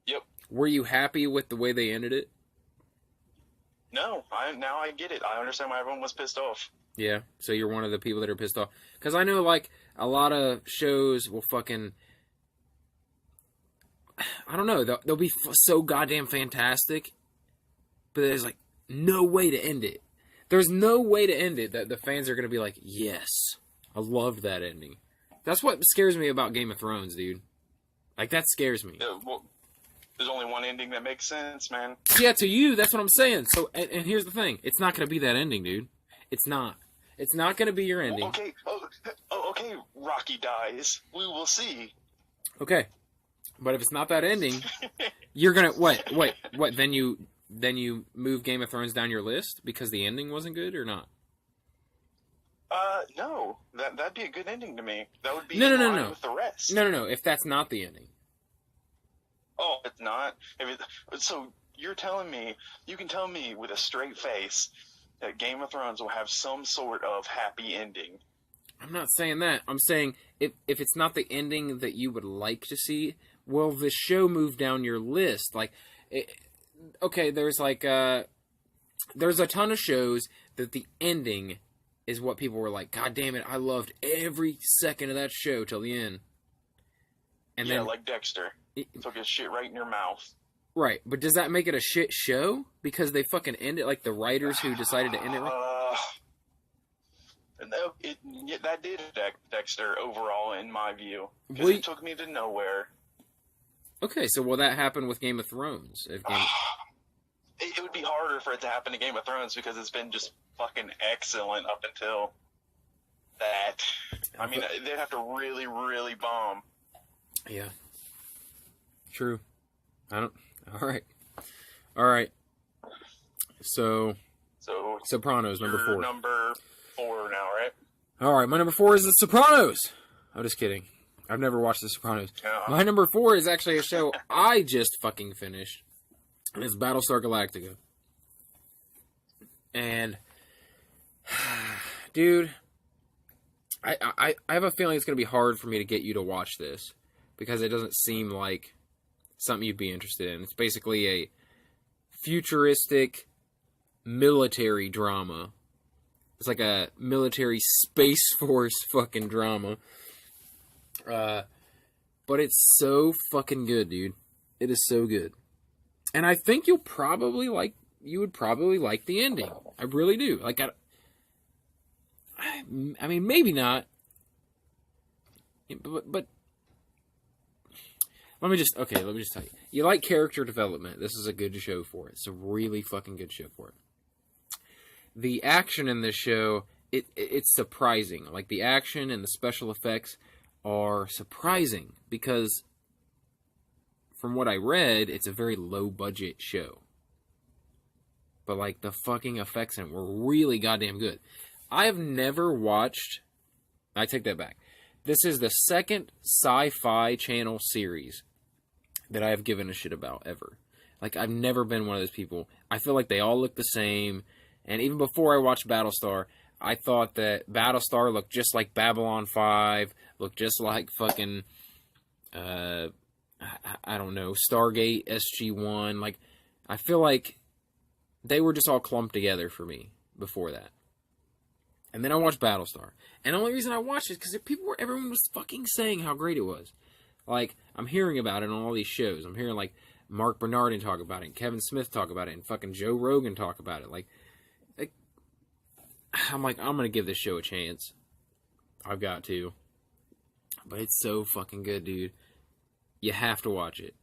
Yep. Were you happy with the way they ended it? No, now I get it. I understand why everyone was pissed off. Yeah, so you're one of the people that are pissed off. Because I know, like, a lot of shows will fucking... I don't know, they'll be so goddamn fantastic, but there's, like, no way to end it. There's no way to end it that the fans are going to be like, yes, I loved that ending. That's what scares me about Game of Thrones, dude. Like, that scares me. Well, there's only one ending that makes sense, man. Yeah, to you, that's what I'm saying. So, and here's the thing. It's not going to be that ending, dude. It's not. It's not going to be your ending. Okay, okay, Rocky dies. We will see. Okay. But if it's not that ending, you're going to... What? Then you move Game of Thrones down your list because the ending wasn't good or not? No. That'd be a good ending to me. That would be No. with the rest. No. If that's not the ending. Oh, it's not? So you're telling me, you can tell me with a straight face that Game of Thrones will have some sort of happy ending. I'm not saying that. I'm saying if it's not the ending that you would like to see, will the show move down your list? Like, okay, there's like there's a ton of shows that the ending is what people were like, God damn it, I loved every second of that show till the end. And yeah, then, like Dexter. Took his shit right in your mouth. Right, but does that make it a shit show? Because they fucking end it like the writers who decided to end it right? That did affect Dexter overall, in my view. Because Wait. it took me to nowhere. Okay, so will that happen with Game of Thrones? It would be harder for it to happen to Game of Thrones because it's been just fucking excellent up until that. I mean, they'd have to really, really bomb. Yeah. True. All right. So Sopranos, number 4. Number 4 now, right? All right, my number 4 is The Sopranos. I'm just kidding. I've never watched The Sopranos. My number 4 is actually a show I just fucking finished. And it's Battlestar Galactica. And, dude, I have a feeling it's going to be hard for me to get you to watch this. Because it doesn't seem like something you'd be interested in. It's basically a futuristic military drama. It's like a military Space Force fucking drama. But it's so fucking good, dude. It is so good. And I think you would probably like the ending. I really do. Like, I mean, maybe not. But let me just tell you. You like character development. This is a good show for it. It's a really fucking good show for it. The action in this show, it's surprising. Like, the action and the special effects are surprising because from what I read, it's a very low-budget show. But, like, the fucking effects in it were really goddamn good. I have never watched... I take that back. This is the second Sci-Fi Channel series that I have given a shit about, ever. Like, I've never been one of those people. I feel like they all look the same. And even before I watched Battlestar, I thought that Battlestar looked just like Babylon 5, looked just like fucking, I don't know, Stargate SG-1. Like, I feel like they were just all clumped together for me before that. And then I watched Battlestar. And the only reason I watched it is because everyone was fucking saying how great it was. Like, I'm hearing about it on all these shows. I'm hearing, like, Mark Bernardin talk about it, and Kevin Smith talk about it, and fucking Joe Rogan talk about it. Like I'm going to give this show a chance. I've got to. But it's so fucking good, dude. You have to watch it.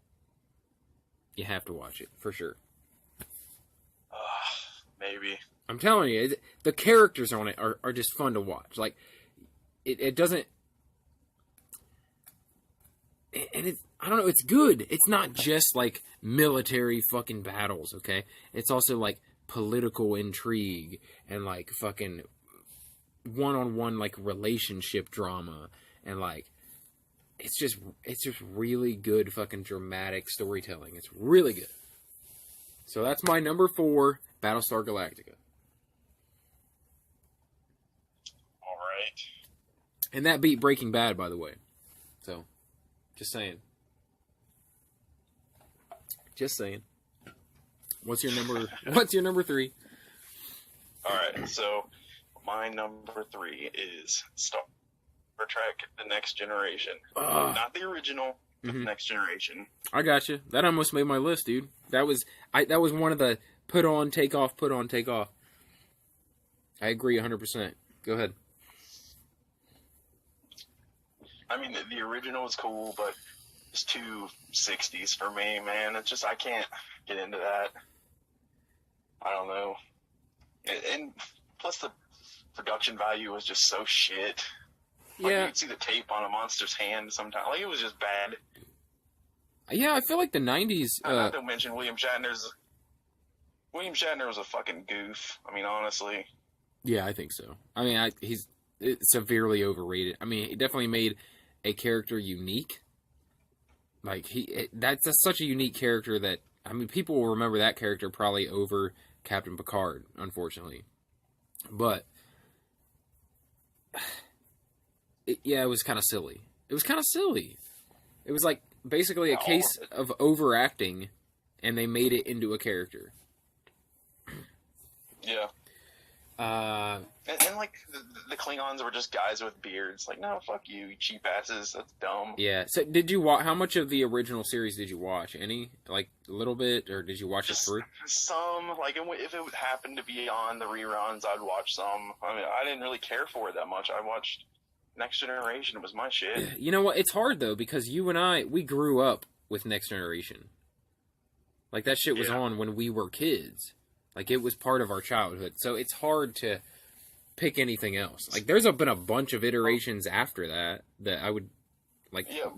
You have to watch it, for sure. Maybe. I'm telling you, the characters on it are just fun to watch. Like, it doesn't... And it's, I don't know, it's good. It's not just, like, military fucking battles, okay? It's also, like, political intrigue and, like, fucking one-on-one, like, relationship drama. And, like, it's just really good fucking dramatic storytelling. It's really good. So that's my number 4, Battlestar Galactica. All right. And that beat Breaking Bad, by the way. So, just saying. Just saying. What's your number 3? All right. So my number 3 is Star Trek: The Next Generation. Not the original, but the Next Generation. I got you. That almost made my list, dude. That was one of the put on, take off, put on, take off. I agree 100%. Go ahead. I mean, the original was cool, but it's too 60s for me, man. It's just, I can't get into that. I don't know. And plus the production value was just so shit. Like, Yeah. you could see the tape on a monster's hand sometimes. Like, it was just bad. Yeah, I feel like the 90s... Not to mention William Shatner was a fucking goof. I mean, honestly. Yeah, I think so. I mean, he's severely overrated. I mean, he definitely made a character unique. Like, that's such a unique character that... I mean, people will remember that character probably over Captain Picard, unfortunately. But... it was kind of silly. It was kind of silly. It was like basically a case of overacting, and they made it into a character. Yeah. And like, the Klingons were just guys with beards. Like, no, fuck you cheap asses. That's dumb. Yeah. So, did you watch? How much of the original series did you watch? Any? Like, a little bit? Or did you watch it through? Some. Like, if it would happen to be on the reruns, I'd watch some. I mean, I didn't really care for it that much. I watched Next Generation. It was my shit. You know what? It's hard, though, because you and we grew up with Next Generation. Like, that shit was on when we were kids. Like, it was part of our childhood. So it's hard to pick anything else. Like, there's been a bunch of iterations after that I would, like... Yeah,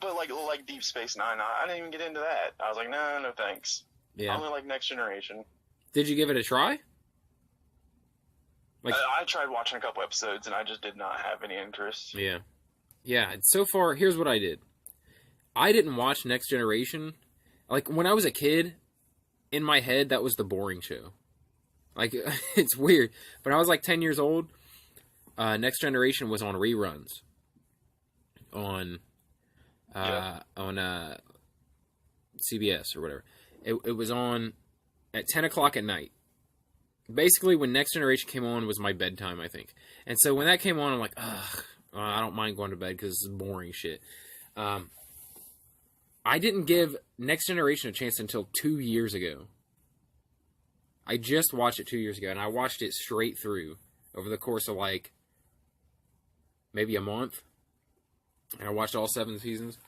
but like Deep Space Nine, I didn't even get into that. I was like, no thanks. Yeah. I only like Next Generation. Did you give it a try? Like, I tried watching a couple episodes, and I just did not have any interest. Yeah. Yeah, so far, here's what I did. I didn't watch Next Generation. Like, when I was a kid... In my head, that was the boring show. Like, it's weird. But I was like 10 years old. Next Generation was on reruns. On CBS or whatever. It was on at 10 o'clock at night. Basically, when Next Generation came on was my bedtime, I think. And so when that came on, I'm like, ugh, I don't mind going to bed because this is boring shit. I didn't give Next Generation a chance until 2 years ago. I just watched it 2 years ago, and I watched it straight through over the course of, like, maybe a month. And I watched all 7 seasons,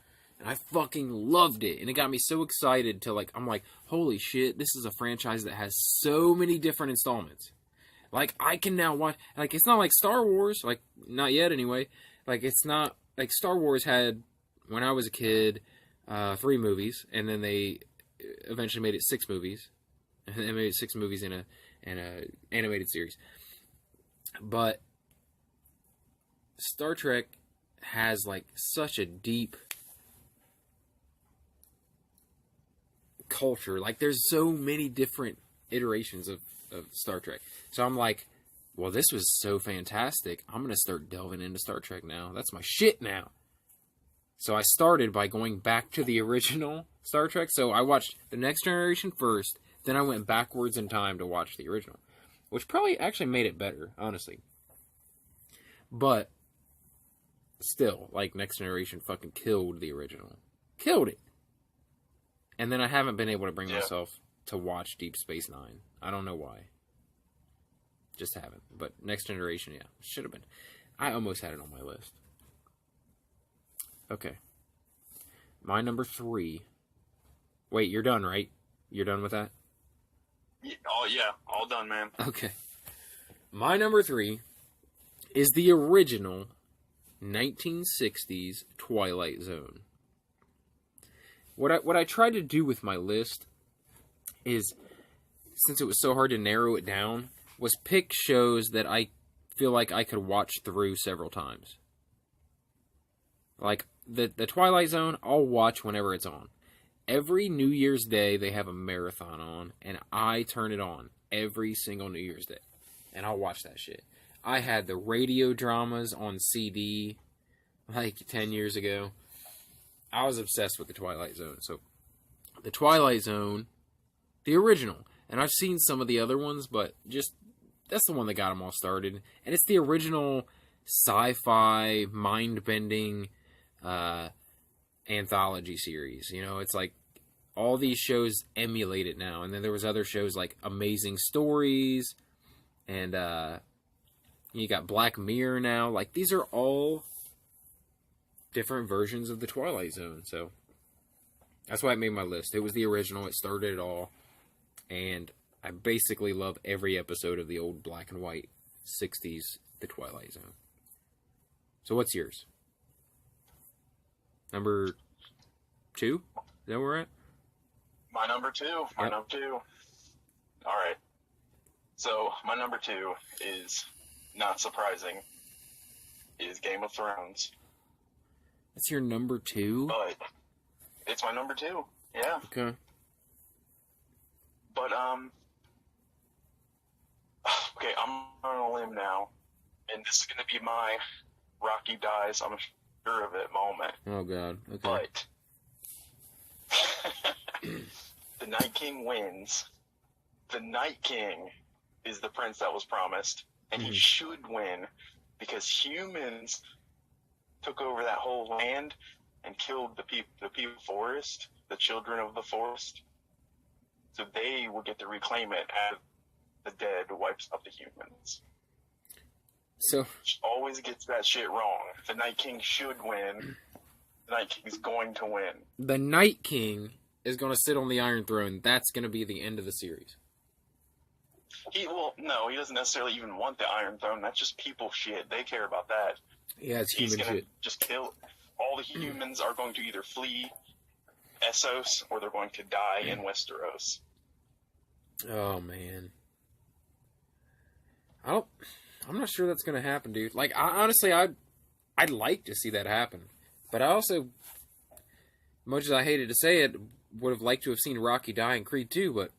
and I fucking loved it. And it got me so excited to, like, I'm like, holy shit, this is a franchise that has so many different installments. Like, I can now watch, like, it's not like Star Wars, like, not yet anyway. Like, it's not, like, Star Wars had, when I was a kid... 3 movies, and then they eventually made it 6 movies, and they made it 6 movies in a animated series. But Star Trek has like such a deep culture. Like, there's so many different iterations of Star Trek. So I'm like, well, this was so fantastic. I'm gonna start delving into Star Trek now. That's my shit now. So I started by going back to the original Star Trek. So I watched The Next Generation first, then I went backwards in time to watch the original. Which probably actually made it better, honestly. But, still, like, Next Generation fucking killed the original. Killed it! And then I haven't been able to bring myself to watch Deep Space Nine. I don't know why. Just haven't. But Next Generation, yeah, should have been. I almost had it on my list. Okay. My number 3. Wait, you're done, right? You're done with that? Oh, yeah. All done, man. Okay. My number 3 is the original 1960s Twilight Zone. What I tried to do with my list is, since it was so hard to narrow it down, was pick shows that I feel like I could watch through several times. Like, the Twilight Zone, I'll watch whenever it's on. Every New Year's Day, they have a marathon on, and I turn it on every single New Year's Day. And I'll watch that shit. I had the radio dramas on CD, like, 10 years ago. I was obsessed with the Twilight Zone. So, the Twilight Zone, the original. And I've seen some of the other ones, but just that's the one that got them all started. And it's the original sci-fi, mind-bending anthology series. You know, it's like all these shows emulate it now. And then there was other shows like Amazing Stories, and you got Black Mirror now. Like, these are all different versions of the Twilight Zone. So that's why I made my list. It was the original. It started it all. And I basically love every episode of the old black and white 60s The Twilight Zone. So what's yours? Number 2? Is that where we're at? My number 2. My number 2. All right. So my number 2 is, not surprising, is Game of Thrones. That's your number 2? But it's my number 2. Yeah. Okay. But okay, I'm on a limb now, and this is gonna be my Rocky dies, I'm sure of it moment. Oh God. Okay. But the Night King wins. The Night King is the prince that was promised, and he should win because humans took over that whole land and killed the people forest, the children of the forest. So they will get to reclaim it as the dead wipes out the humans. So Always gets that shit wrong. The Night King should win. The Night King's going to win. the Night King is going to sit on the Iron Throne. That's going to be the end of the series. No, he doesn't necessarily even want the Iron Throne. That's just people shit. They care about that. Yeah, it's He's human gonna shit. just kill. All the humans are going to either flee Essos or they're going to die in Westeros. Oh man. I'm not sure that's going to happen, dude. Like, I'd like to see that happen. But I also, much as I hated to say it, would have liked to have seen Rocky die in Creed 2, but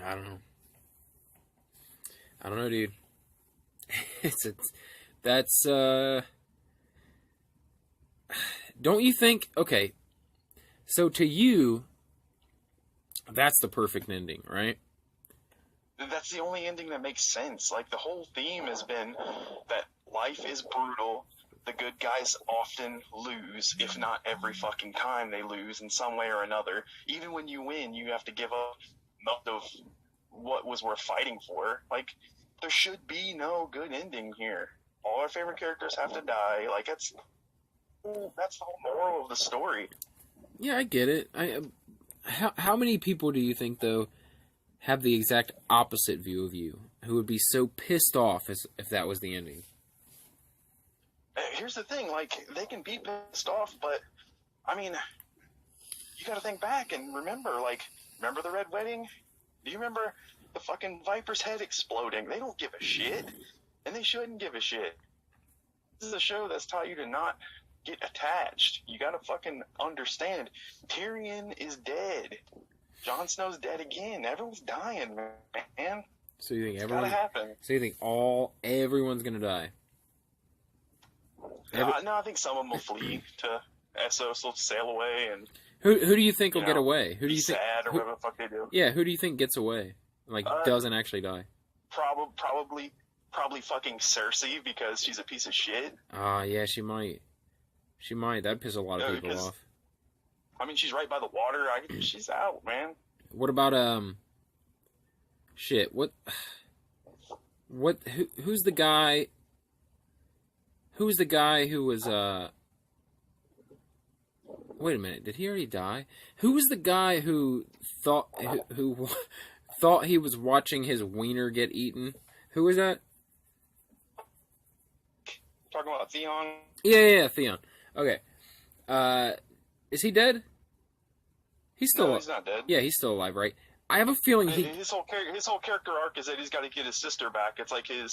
I don't know. I don't know, dude. Don't you think, okay, so to you, that's the perfect ending, right? That's the only ending that makes sense. Like, the whole theme has been that life is brutal. The good guys often lose, if not every fucking time they lose in some way or another. Even when you win, you have to give up most of what was worth fighting for. Like, there should be no good ending here. All our favorite characters have to die. Like, that's the whole moral of the story. Yeah, I get it. How many people do you think, though, have the exact opposite view of you, who would be so pissed off if that was the ending? Here's the thing, like, they can be pissed off, but, I mean, you gotta think back and remember the Red Wedding? Do you remember the fucking Viper's head exploding? They don't give a shit, and they shouldn't give a shit. This is a show that's taught you to not get attached. You gotta fucking understand, Tyrion is dead. Jon Snow's dead again. Everyone's dying, man. So you think It's gotta happen. So you think everyone's gonna die? No, I think some of them will flee to Essos. They'll sail away and Who do you think will get away? Who do you think? sad or whatever the fuck they do. Yeah, who do you think gets away? Like, doesn't actually die? Probably fucking Cersei because she's a piece of shit. Yeah, she might. She might. That'd piss a lot of people off. I mean, she's right by the water. She's out, man. What about shit? Who's the guy? Who's the guy who was Wait a minute. Did he already die? Who was the guy who thought he was watching his wiener get eaten? Who was that? Talking about Theon? Yeah, Theon. Okay. Is he dead? He's still No, he's not dead. Yeah, he's still alive, right? I have a feeling his whole character arc is that he's got to get his sister back. It's like I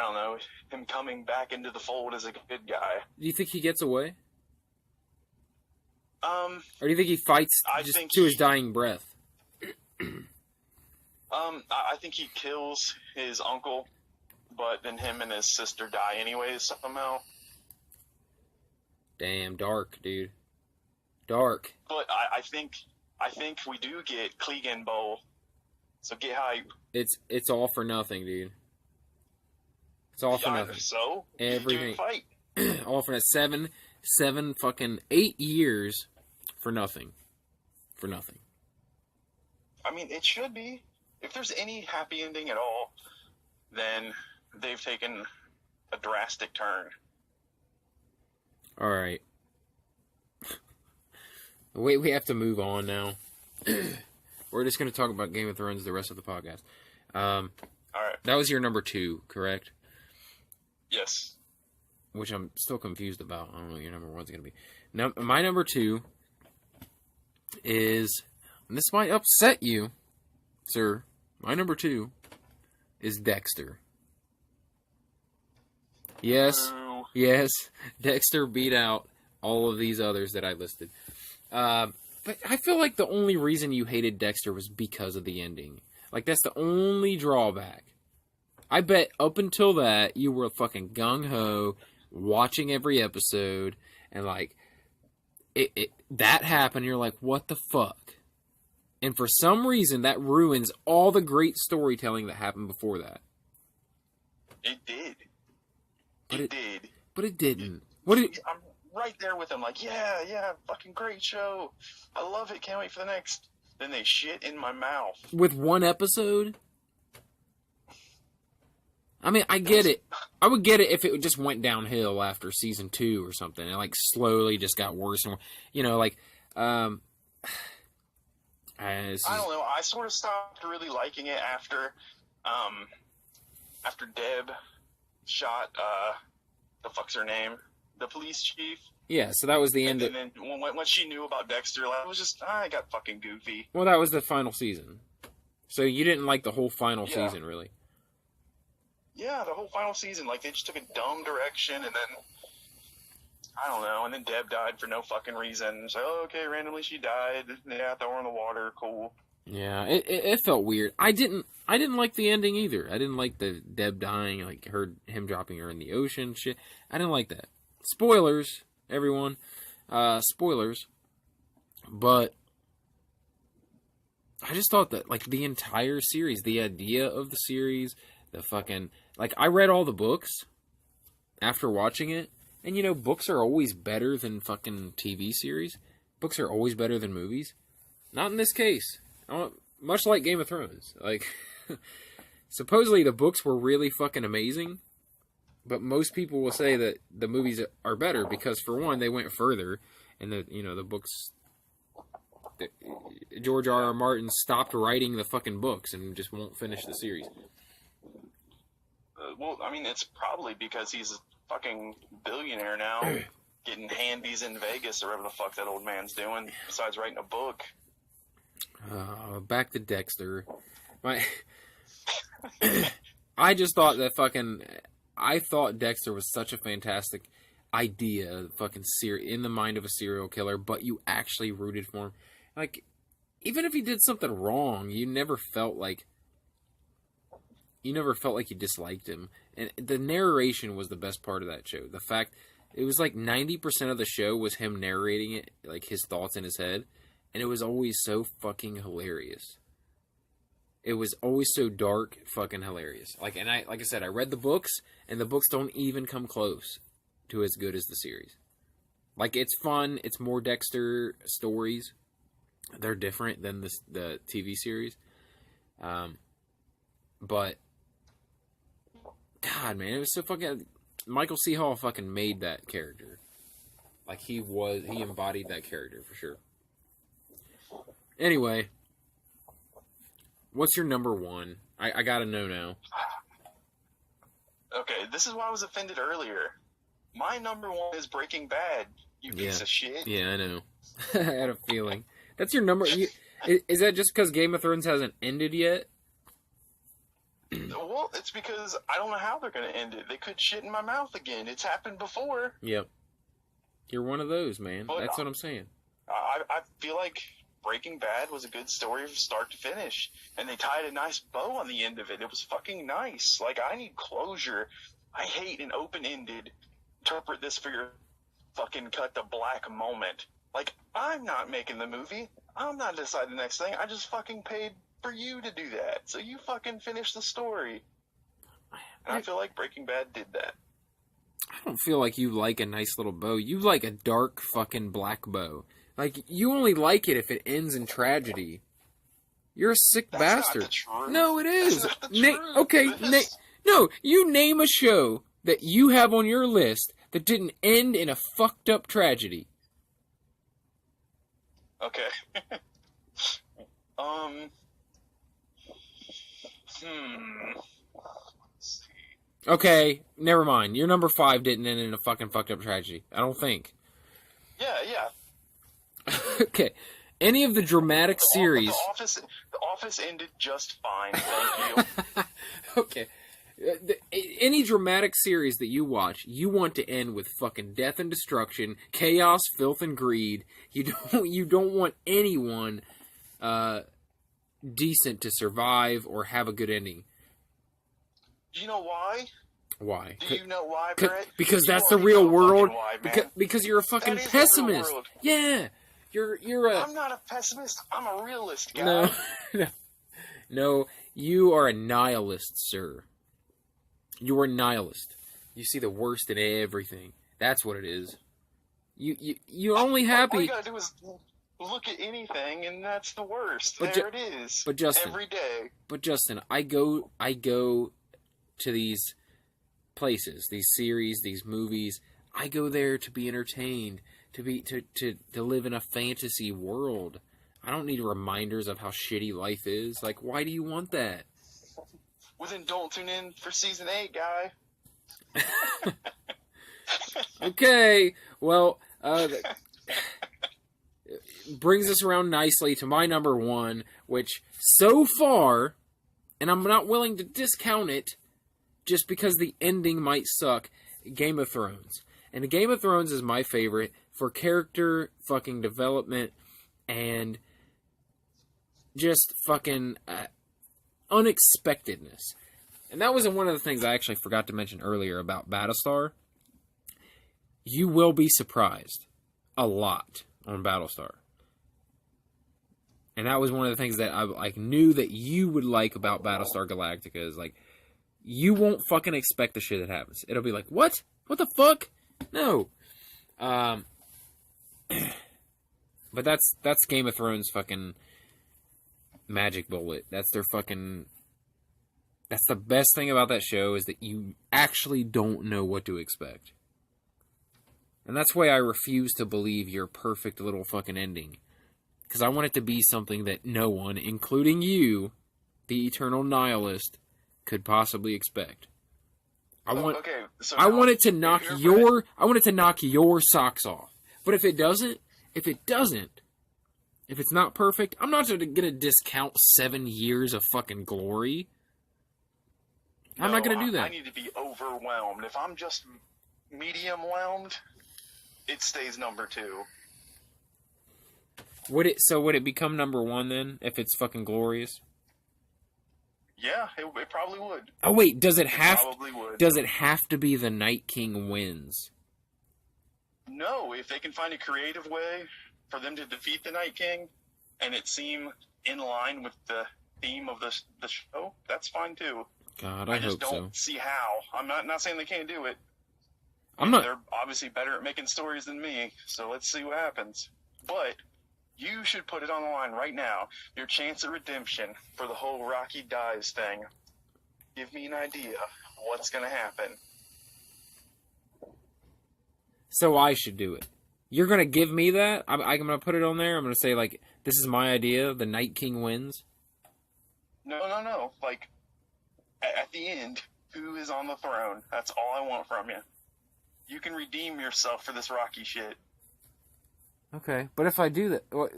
don't know, him coming back into the fold as a good guy. Do you think he gets away? Or do you think he fights to his dying breath? I think he kills his uncle, but then him and his sister die anyways somehow. Damn, dark, dude. Dark. But I think we do get Clegane Bowl So get hype. It's all for nothing, dude. It's all for nothing. So Everything. Dude, fight. All for that. 7 fucking 8 years for nothing. For nothing. I mean, it should be. If there's any happy ending at all, then they've taken a drastic turn. All right. Wait, we have to move on now. We're just going to talk about Game of Thrones the rest of the podcast. All right. That was your number 2, correct? Yes. Which I'm still confused about. I don't know what your number 1's going to be. Now, my number 2 is, and this might upset you, sir. My number 2 is Dexter. Yes. Ooh. Yes. Dexter beat out all of these others that I listed. But I feel like the only reason you hated Dexter was because of the ending. Like, that's the only drawback. I bet up until that, you were fucking gung-ho, watching every episode, and like, that happened, you're like, what the fuck? And for some reason, that ruins all the great storytelling that happened before that. It did. But It did. But it didn't. What did... I'm right there with them, like, yeah, fucking great show. I love it, can't wait for the next. Then they shit in my mouth. With one episode? I mean, I get it. I would get it if it just went downhill after season 2 or something. It, like, slowly just got worse and worse. You know, like, I don't know. I sort of stopped really liking it after Deb shot, the fuck's her name? The police chief. Yeah, so that was the end. And then when she knew about Dexter, like, it was just, I got fucking goofy. Well, that was the final season. So you didn't like the whole final Yeah. season, really? Yeah, the whole final season, like, they just took a dumb direction, and then, I don't know, and then Deb died for no fucking reason. It's like, oh, okay, randomly she died. Yeah, throw her in the water, cool. Yeah, it felt weird. I didn't like the ending either. I didn't like the Deb dying, like him dropping her in the ocean, shit. I didn't like that. Spoilers, everyone. Spoilers. But I just thought that, like, the entire series, the idea of the series, the fucking... Like, I read all the books after watching it, and, you know, books are always better than fucking TV series. Books are always better than movies. Not in this case. Much like Game of Thrones. Like, supposedly the books were really fucking amazing, but most people will say that the movies are better because, for one, they went further, and the books... George R.R. Martin stopped writing the fucking books and just won't finish the series. Well, I mean, it's probably because he's a fucking billionaire now, getting handies in Vegas or whatever the fuck that old man's doing, besides writing a book. Back to Dexter. I just thought that I thought Dexter was such a fantastic idea, fucking in the mind of a serial killer, but you actually rooted for him. Like, even if he did something wrong, you never felt like you disliked him. And the narration was the best part of that show. The fact, it was like 90% of the show was him narrating it, like his thoughts in his head. And it was always so fucking hilarious. It was always so dark, fucking hilarious. Like I said, I read the books, and the books don't even come close to as good as the series. Like, it's fun. It's more Dexter stories. They're different than the TV series. But God, man, it was so fucking... Michael C. Hall fucking made that character. Like, he embodied that character, for sure. Anyway, what's your number 1? I gotta know now. Okay, this is why I was offended earlier. My number 1 is Breaking Bad, you piece of shit. Yeah, I know. I had a feeling. That's your number... Is that just because Game of Thrones hasn't ended yet? Well, it's because I don't know how they're going to end it. They could shit in my mouth again. It's happened before. Yep. You're one of those, man. But that's what I'm saying. I feel like Breaking Bad was a good story from start to finish, and they tied a nice bow on the end of it. It was fucking nice. Like, I need closure. I hate an open-ended, interpret this for your fucking cut to black moment. Like, I'm not making the movie. I'm not deciding the next thing. I just fucking paid for you to do that. So you fucking finish the story. And I feel like Breaking Bad did that. I don't feel like you like a nice little bow. You like a dark fucking black bow. Like, you only like it if it ends in tragedy. You're a sick bastard. Not the truth. No, it is. That's not the truth. Okay, no, you name a show that you have on your list that didn't end in a fucked up tragedy. Okay. Okay, never mind. Your number 5 didn't end in a fucking fucked up tragedy. I don't think. Yeah. Okay. Any of the dramatic series... The Office ended just fine, thank you. Okay. Any dramatic series that you watch, you want to end with fucking death and destruction, chaos, filth, and greed. You don't want anyone decent to survive or have a good ending. Do you know why? Why? Do you know why, Brett? Because You that's the already real know world. fucking why, man. Because you're a fucking That is the real pessimist. world. Yeah. You're a... I'm not a pessimist. I'm a realist, guy. No, you are a nihilist, sir. You are a nihilist. You see the worst in everything. That's what it is. You're only happy... All you gotta do is look at anything, and that's the worst. It is. But Justin... Every day. But Justin, I go to these places, these series, these movies. I go there to be entertained, to live in a fantasy world. I don't need reminders of how shitty life is. Like, why do you want that? Well, then don't tune in for season 8, guy. Okay, well, brings us around nicely to my number 1, which so far, and I'm not willing to discount it, just because the ending might suck, Game of Thrones. And Game of Thrones is my favorite for character fucking development and just fucking unexpectedness. And that was one of the things I actually forgot to mention earlier about Battlestar. You will be surprised a lot on Battlestar. And that was one of the things that I knew that you would like about Battlestar Galactica is like, you won't fucking expect the shit that happens. It'll be like, what? What the fuck? No. But that's Game of Thrones fucking magic bullet. That's their fucking... That's the best thing about that show is that you actually don't know what to expect. And that's why I refuse to believe your perfect little fucking ending. Because I want it to be something that no one, including you, the eternal nihilist, could possibly expect. I want it to knock your socks off. But if it's not perfect, I'm not gonna discount 7 years of fucking glory. I'm not gonna do that. I need to be overwhelmed. If I'm just medium-whelmed, it stays number 2. Would it become number 1 then, if it's fucking glorious? Yeah, it probably would. Oh wait, does it have to be the Night King wins? No, if they can find a creative way for them to defeat the Night King, and it seem in line with the theme of the show, that's fine too. God, I hope so. just don't see how. I'm not saying they can't do it. They're obviously better at making stories than me, so let's see what happens. But you should put it on the line right now. Your chance at redemption for the whole Rocky dies thing. Give me an idea of what's going to happen. So I should do it. You're going to give me that? I'm going to put it on there? I'm going to say, like, this is my idea, the Night King wins? No. Like, at the end, who is on the throne? That's all I want from you. You can redeem yourself for this Rocky shit. Okay, but if I do that, well,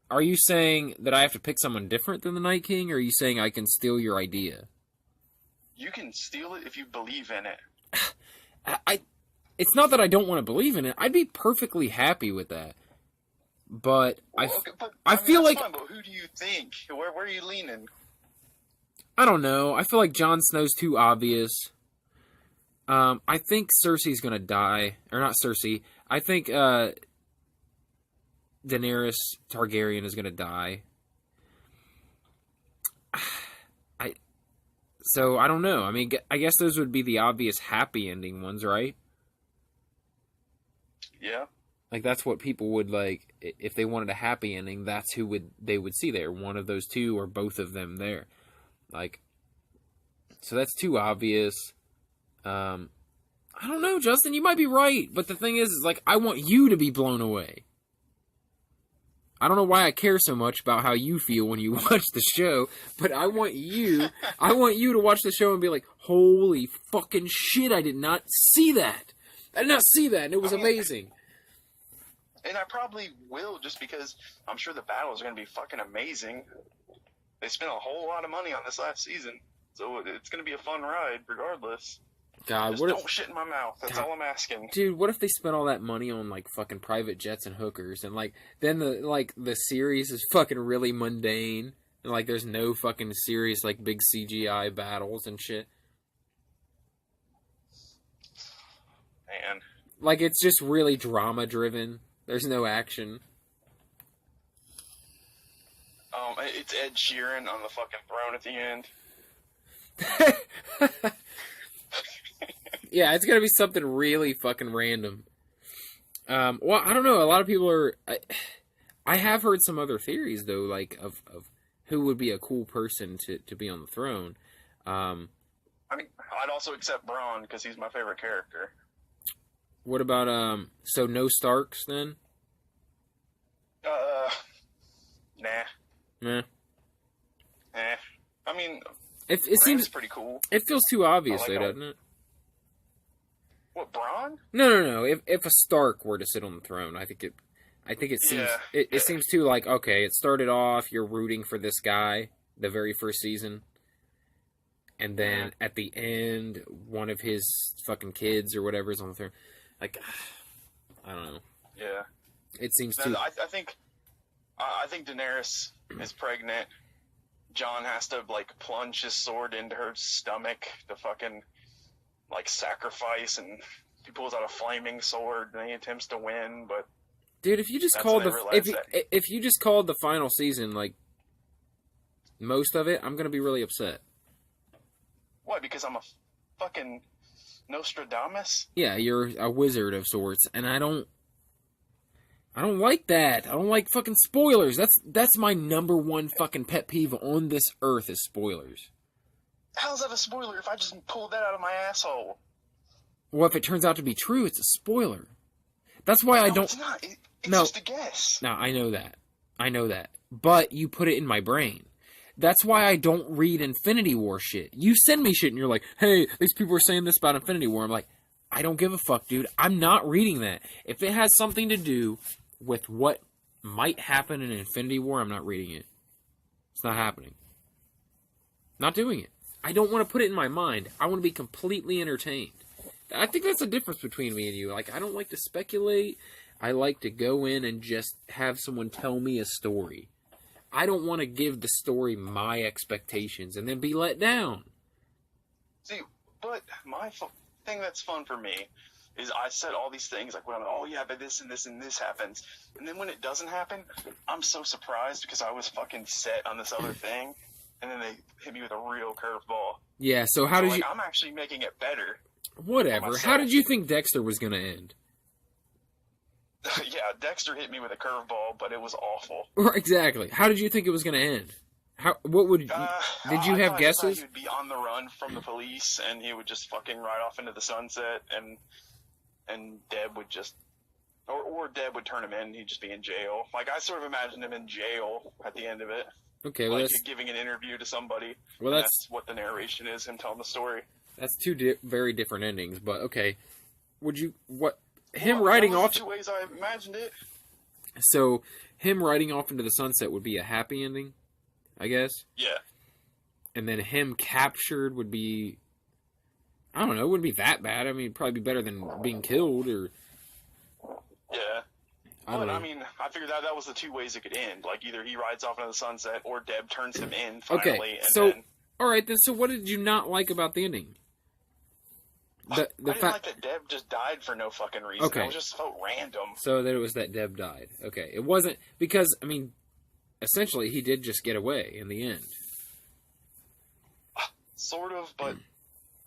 are you saying that I have to pick someone different than the Night King, or are you saying I can steal your idea? You can steal it if you believe in it. It's not that I don't want to believe in it. I'd be perfectly happy with that. But I feel like... Fine, but who do you think? Where are you leaning? I don't know. I feel like Jon Snow's too obvious. I think Cersei's gonna die. Or not Cersei. I think Daenerys Targaryen is gonna die. So I don't know. I mean, I guess those would be the obvious happy ending ones, right? Yeah. Like that's what people would like if they wanted a happy ending. That's who they would see there. One of those two or both of them there. Like, so that's too obvious. I don't know, Justin. You might be right, but the thing is like I want you to be blown away. I don't know why I care so much about how you feel when you watch the show, but I want you to watch the show and be like, holy fucking shit, I did not see that. I did not see that, and it was amazing. And I probably will, just because I'm sure the battles are going to be fucking amazing. They spent a whole lot of money on this last season, so it's going to be a fun ride regardless. God, just don't shit in my mouth. That's all I'm asking. Dude, what if they spent all that money on like fucking private jets and hookers, and like then the series is fucking really mundane, and like there's no fucking serious like big CGI battles and shit. Man, like it's just really drama driven. There's no action. It's Ed Sheeran on the fucking throne at the end. Yeah, it's gonna be something really fucking random. Well, I don't know. A lot of people are. I have heard some other theories though, like of who would be a cool person to be on the throne. I mean, I'd also accept Braun because he's my favorite character. What about so no Starks then? Nah. Nah. I mean, it seems pretty cool. It feels too obvious like though, doesn't it? What, Braun? No. If a Stark were to sit on the throne, I think it seems it seems too like, okay, it started off you're rooting for this guy the very first season, and then at the end one of his fucking kids or whatever is on the throne. Like, I don't know. Yeah. It seems too. I think Daenerys is pregnant. Jon has to like plunge his sword into her stomach to fucking like sacrifice, and he pulls out a flaming sword and he attempts to win. But dude, if you just called if you just called the final season like most of it, I'm gonna be really upset. Why? Because I'm a fucking Nostradamus? Yeah, you're a wizard of sorts, and I don't like that. I don't like fucking spoilers. That's my number one fucking pet peeve on this earth is spoilers. How's that a spoiler if I just pulled that out of my asshole? Well, if it turns out to be true, it's a spoiler. That's why I don't... It's not. It's just a guess. No, I know that. But you put it in my brain. That's why I don't read Infinity War shit. You send me shit and you're like, hey, these people are saying this about Infinity War. I'm like, I don't give a fuck, dude. I'm not reading that. If it has something to do with what might happen in Infinity War, I'm not reading it. It's not happening. Not doing it. I don't want to put it in my mind. I want to be completely entertained. I think that's the difference between me and you. Like, I don't like to speculate. I like to go in and just have someone tell me a story. I don't want to give the story my expectations and then be let down. See, but my thing that's fun for me is I said all these things, like, when I'm, oh yeah, but this and this and this happens. And then when it doesn't happen, I'm so surprised because I was fucking set on this other thing. And then they hit me with a real curveball. Yeah, so how did you... I'm actually making it better. Whatever. How did you think Dexter was going to end? Yeah, Dexter hit me with a curveball, but it was awful. Exactly. How did you think it was going to end? Did you have guesses? I thought he would be on the run from the police, and he would just fucking ride off into the sunset, and Deb would just... Or Deb would turn him in, and he'd just be in jail. Like, I sort of imagined him in jail at the end of it. Okay, well, like giving an interview to somebody. Well, that's what the narration is, him telling the story. That's two very different endings, but okay. Riding off... two ways I imagined it. So, him riding off into the sunset would be a happy ending, I guess? Yeah. And then him captured would be... I don't know, it wouldn't be that bad. I mean, it'd probably be better than being killed, or... Yeah. I mean, I figured that was the two ways it could end. Like, either he rides off into the sunset, or Deb turns him in, finally. Okay, alright, then, so what did you not like about the ending? I didn't like that Deb just died for no fucking reason. Okay. It was just so random. So that it was that Deb died. Okay. It wasn't... Because, I mean, essentially, he did just get away in the end. sort of, but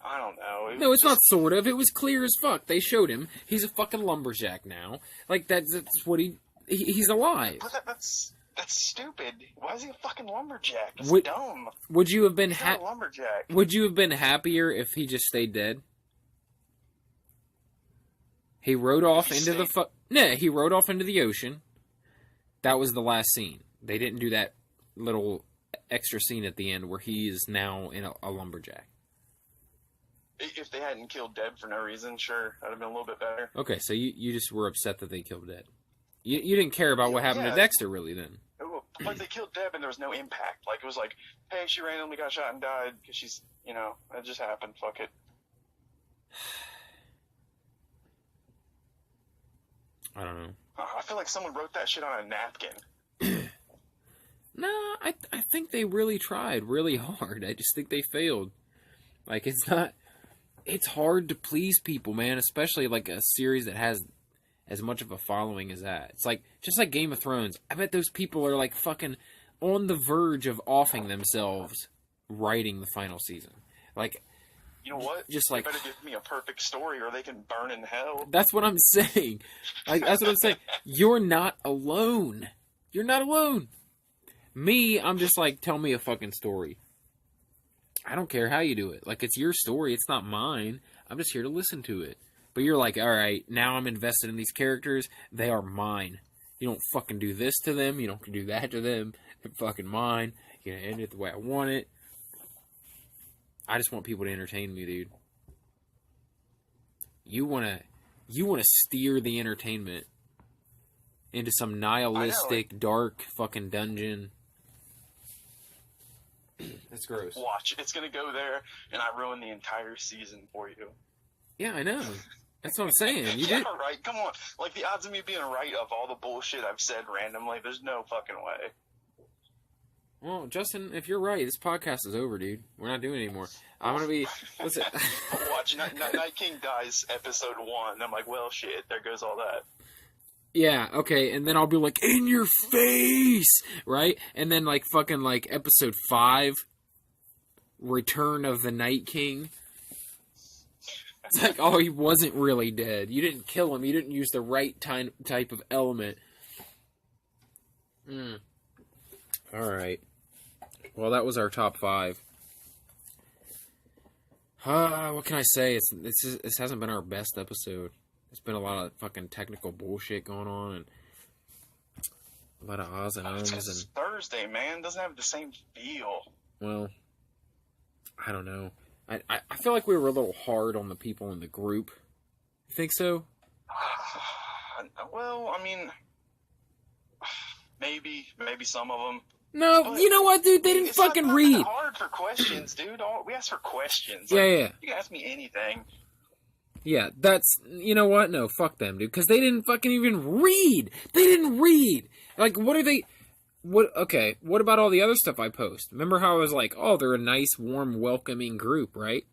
I don't know. No, it's not sort of. It was clear as fuck. They showed him. He's a fucking lumberjack now. Like, that's what he's alive. But that's stupid. Why is he a fucking lumberjack? It's dumb. Would you have been He's not a lumberjack? Would you have been happier if he just stayed dead? He rode off into he rode off into the ocean. That was the last scene. They didn't do that little extra scene at the end where he is now in a lumberjack. If they hadn't killed Deb for no reason, sure, that'd have been a little bit better. Okay, so you just were upset that they killed Deb. You didn't care about what happened to Dexter, really, then. Like, they killed Deb and there was no impact. Like, it was like, hey, she randomly got shot and died because she's, that just happened. Fuck it. I don't know. I feel like someone wrote that shit on a napkin. No, I think they really tried really hard. I just think they failed. Like, it's hard to please people, man, especially like a series that has as much of a following as that. It's like, just like Game of Thrones, I bet those people are like fucking on the verge of offing themselves writing the final season. Like, you know what? Just like, they better give me a perfect story or they can burn in hell. That's what I'm saying. Like, that's what I'm saying. You're not alone. You're not alone. Me, I'm just like, tell me a fucking story. I don't care how you do it. Like, it's your story. It's not mine. I'm just here to listen to it. But you're like, all right, now I'm invested in these characters. They are mine. You don't fucking do this to them. You don't do that to them. They're fucking mine. You're gonna end it the way I want it. I just want people to entertain me, dude. You wanna steer the entertainment into some nihilistic, dark fucking dungeon. That's gross. Watch, it's gonna go there, and I ruin the entire season for you. Yeah, I know. That's what I'm saying. You yeah, did right. Come on. Like, the odds of me being right of all the bullshit I've said randomly, there's no fucking way. Well, Justin, if you're right, this podcast is over, dude. We're not doing it anymore. I'm gonna be. What's it? Watch Night King dies episode 1. I'm like, well, shit. There goes all that. Yeah, okay, and then I'll be like, in your face, right? And then like fucking like episode 5, Return of the Night King. It's like, oh, he wasn't really dead. You didn't kill him. You didn't use the right type of element. All right. Well, that was our top 5. What can I say? This hasn't been our best episode. There's been a lot of fucking technical bullshit going on, and a lot of ahs and ums. It's Thursday, man. It doesn't have the same feel. Well, I don't know. I feel like we were a little hard on the people in the group. You think so? Well, I mean, maybe some of them. No, but you know what, dude? They didn't fucking read. It's hard for questions, dude. We asked for questions. Yeah, like, yeah. You can ask me anything. Yeah, you know what? No, fuck them, dude. Because they didn't fucking even read. They didn't read. Like, what are they... Okay, what about all the other stuff I post? Remember how I was like, oh, they're a nice, warm, welcoming group, right?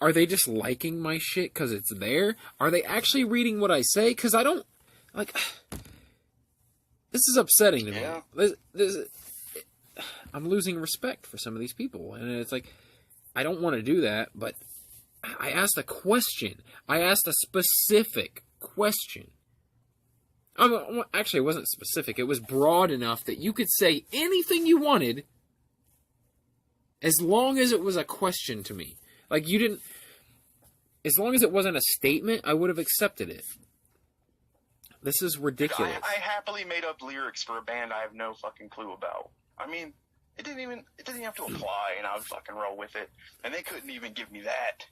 Are they just liking my shit because it's there? Are they actually reading what I say? Because I don't... Like... This is upsetting to me. I'm losing respect for some of these people. And it's like, I don't want to do that, but I asked a question. I asked a specific question. Actually, it wasn't specific. It was broad enough that you could say anything you wanted as long as it was a question to me. Like, you didn't... As long as it wasn't a statement, I would have accepted it. This is ridiculous. I happily made up lyrics for a band I have no fucking clue about. I mean, it didn't even have to apply, and I would fucking roll with it. And they couldn't even give me that.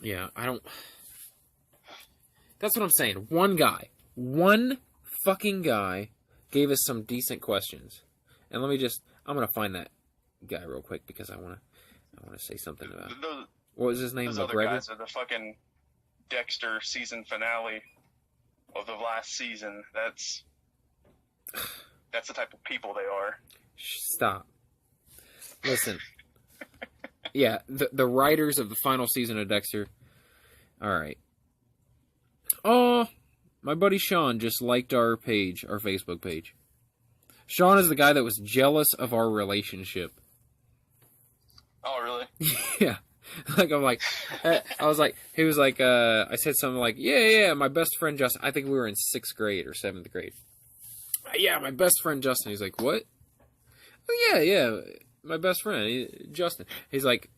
Yeah, I don't... That's what I'm saying. One fucking guy gave us some decent questions. And I'm going to find that guy real quick because I want to say something about... What was his name? Those other guys are the fucking Dexter season finale of the last season. That's the type of people they are. Stop. Listen. Yeah, the writers of the final season of Dexter. Alright. Oh, my buddy Sean just liked our Facebook page. Sean is the guy that was jealous of our relationship. Oh, Really? Yeah. Like, I'm like, I was like, he was like, I said something like, yeah, my best friend Justin. I think we were in 6th grade or 7th grade. Yeah, my best friend Justin. He's like, what? Oh, yeah, my best friend, Justin. He's like,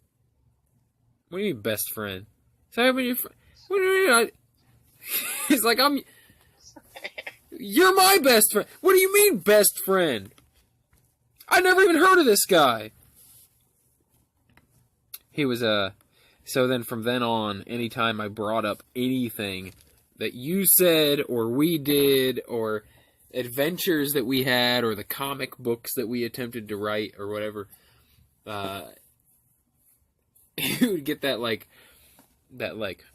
what do you mean best friend? So, what do you mean? He's like, you're my best friend. What do you mean best friend? I never even heard of this guy. He was, so then from then on, anytime I brought up anything that you said or we did or adventures that we had or the comic books that we attempted to write or whatever, he would get that like,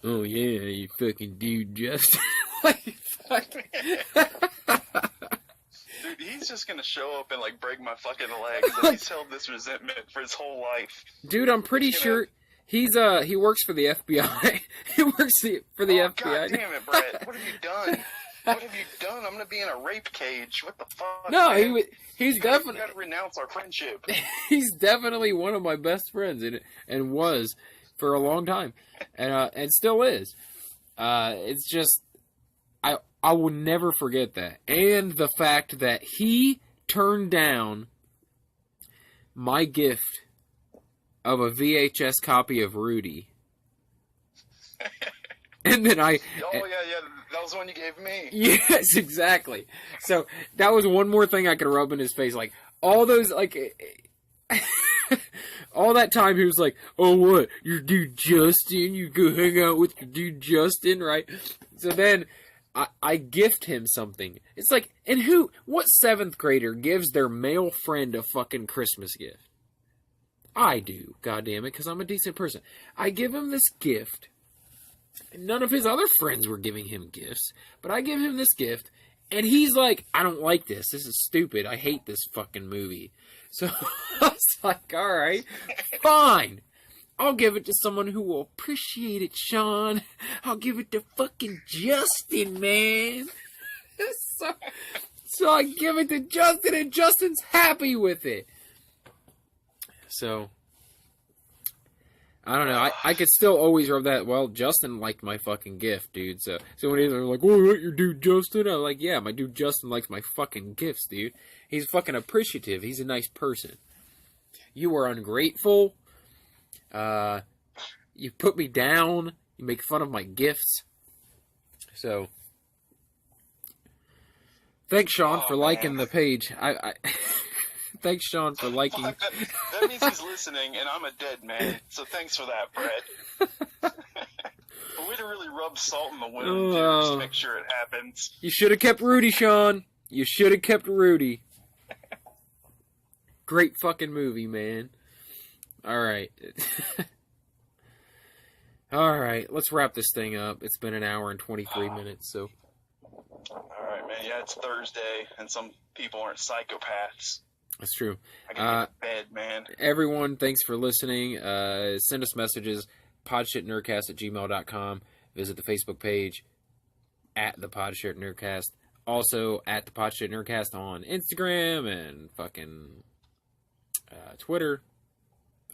oh yeah, you fucking dude, Justin. Like, Dude, he's just gonna show up and like break my fucking legs. And he's held this resentment for his whole life. Dude, I'm pretty sure he works for the FBI. He works for the FBI. God damn it, Brett! What have you done? What have you done? I'm gonna be in a rape cage. What the fuck? No, man? he's definitely. You gotta renounce our friendship. He's definitely one of my best friends, and was for a long time, and still is. It's just I will never forget that, and the fact that he turned down my gift of a VHS copy of Rudy, and then Oh yeah, that was the one you gave me. Yes, exactly. So that was one more thing I could rub in his face. Like, all those, like, all that time he was like, oh, what? Your dude Justin? You go hang out with your dude Justin, right? So then I gift him something. It's like, and what 7th grader gives their male friend a fucking Christmas gift? I do, goddammit, because I'm a decent person. I give him this gift. None of his other friends were giving him gifts, but I give him this gift, and he's like, I don't like this. This is stupid. I hate this fucking movie. So I was like, all right, fine. I'll give it to someone who will appreciate it, Sean. I'll give it to fucking Justin, man. So I give it to Justin, and Justin's happy with it. So I don't know. I could still always rub that. Well, Justin liked my fucking gift, dude. So when they're like, "Oh, what, your dude Justin?" I'm like, "Yeah, my dude Justin likes my fucking gifts, dude. He's fucking appreciative. He's a nice person. You are ungrateful. You put me down. You make fun of my gifts. So, thanks, Sean, for liking the page. I Thanks, Sean, for liking. Fuck, that means he's listening, and I'm a dead man. So thanks for that, Brett. But way to really rub salt in the wound, dude, just to make sure it happens. You should have kept Rudy, Sean. You should have kept Rudy. Great fucking movie, man. All right. All right, let's wrap this thing up. It's been an hour and 23 minutes, so. All right, man. Yeah, it's Thursday, and some people aren't psychopaths. That's true. I gotta get to bed, man. Everyone, thanks for listening. Send us messages, podshitnerdcast@gmail.com. Visit the Facebook page, at the podshitnerdcast. Also, at the podshitnerdcast on Instagram and fucking Twitter.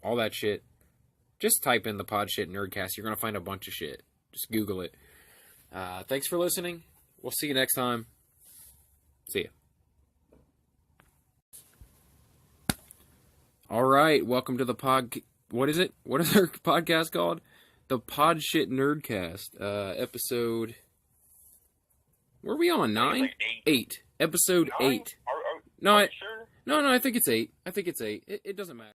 All that shit. Just type in the podshitnerdcast. You're going to find a bunch of shit. Just Google it. Thanks for listening. We'll see you next time. See ya. All right, welcome to the What is it? What is our podcast called? The Podshit Nerdcast, episode. Where are we on? 9? Like 8. Episode 9? 8. Are No, you sure? No, I think it's 8. It doesn't matter.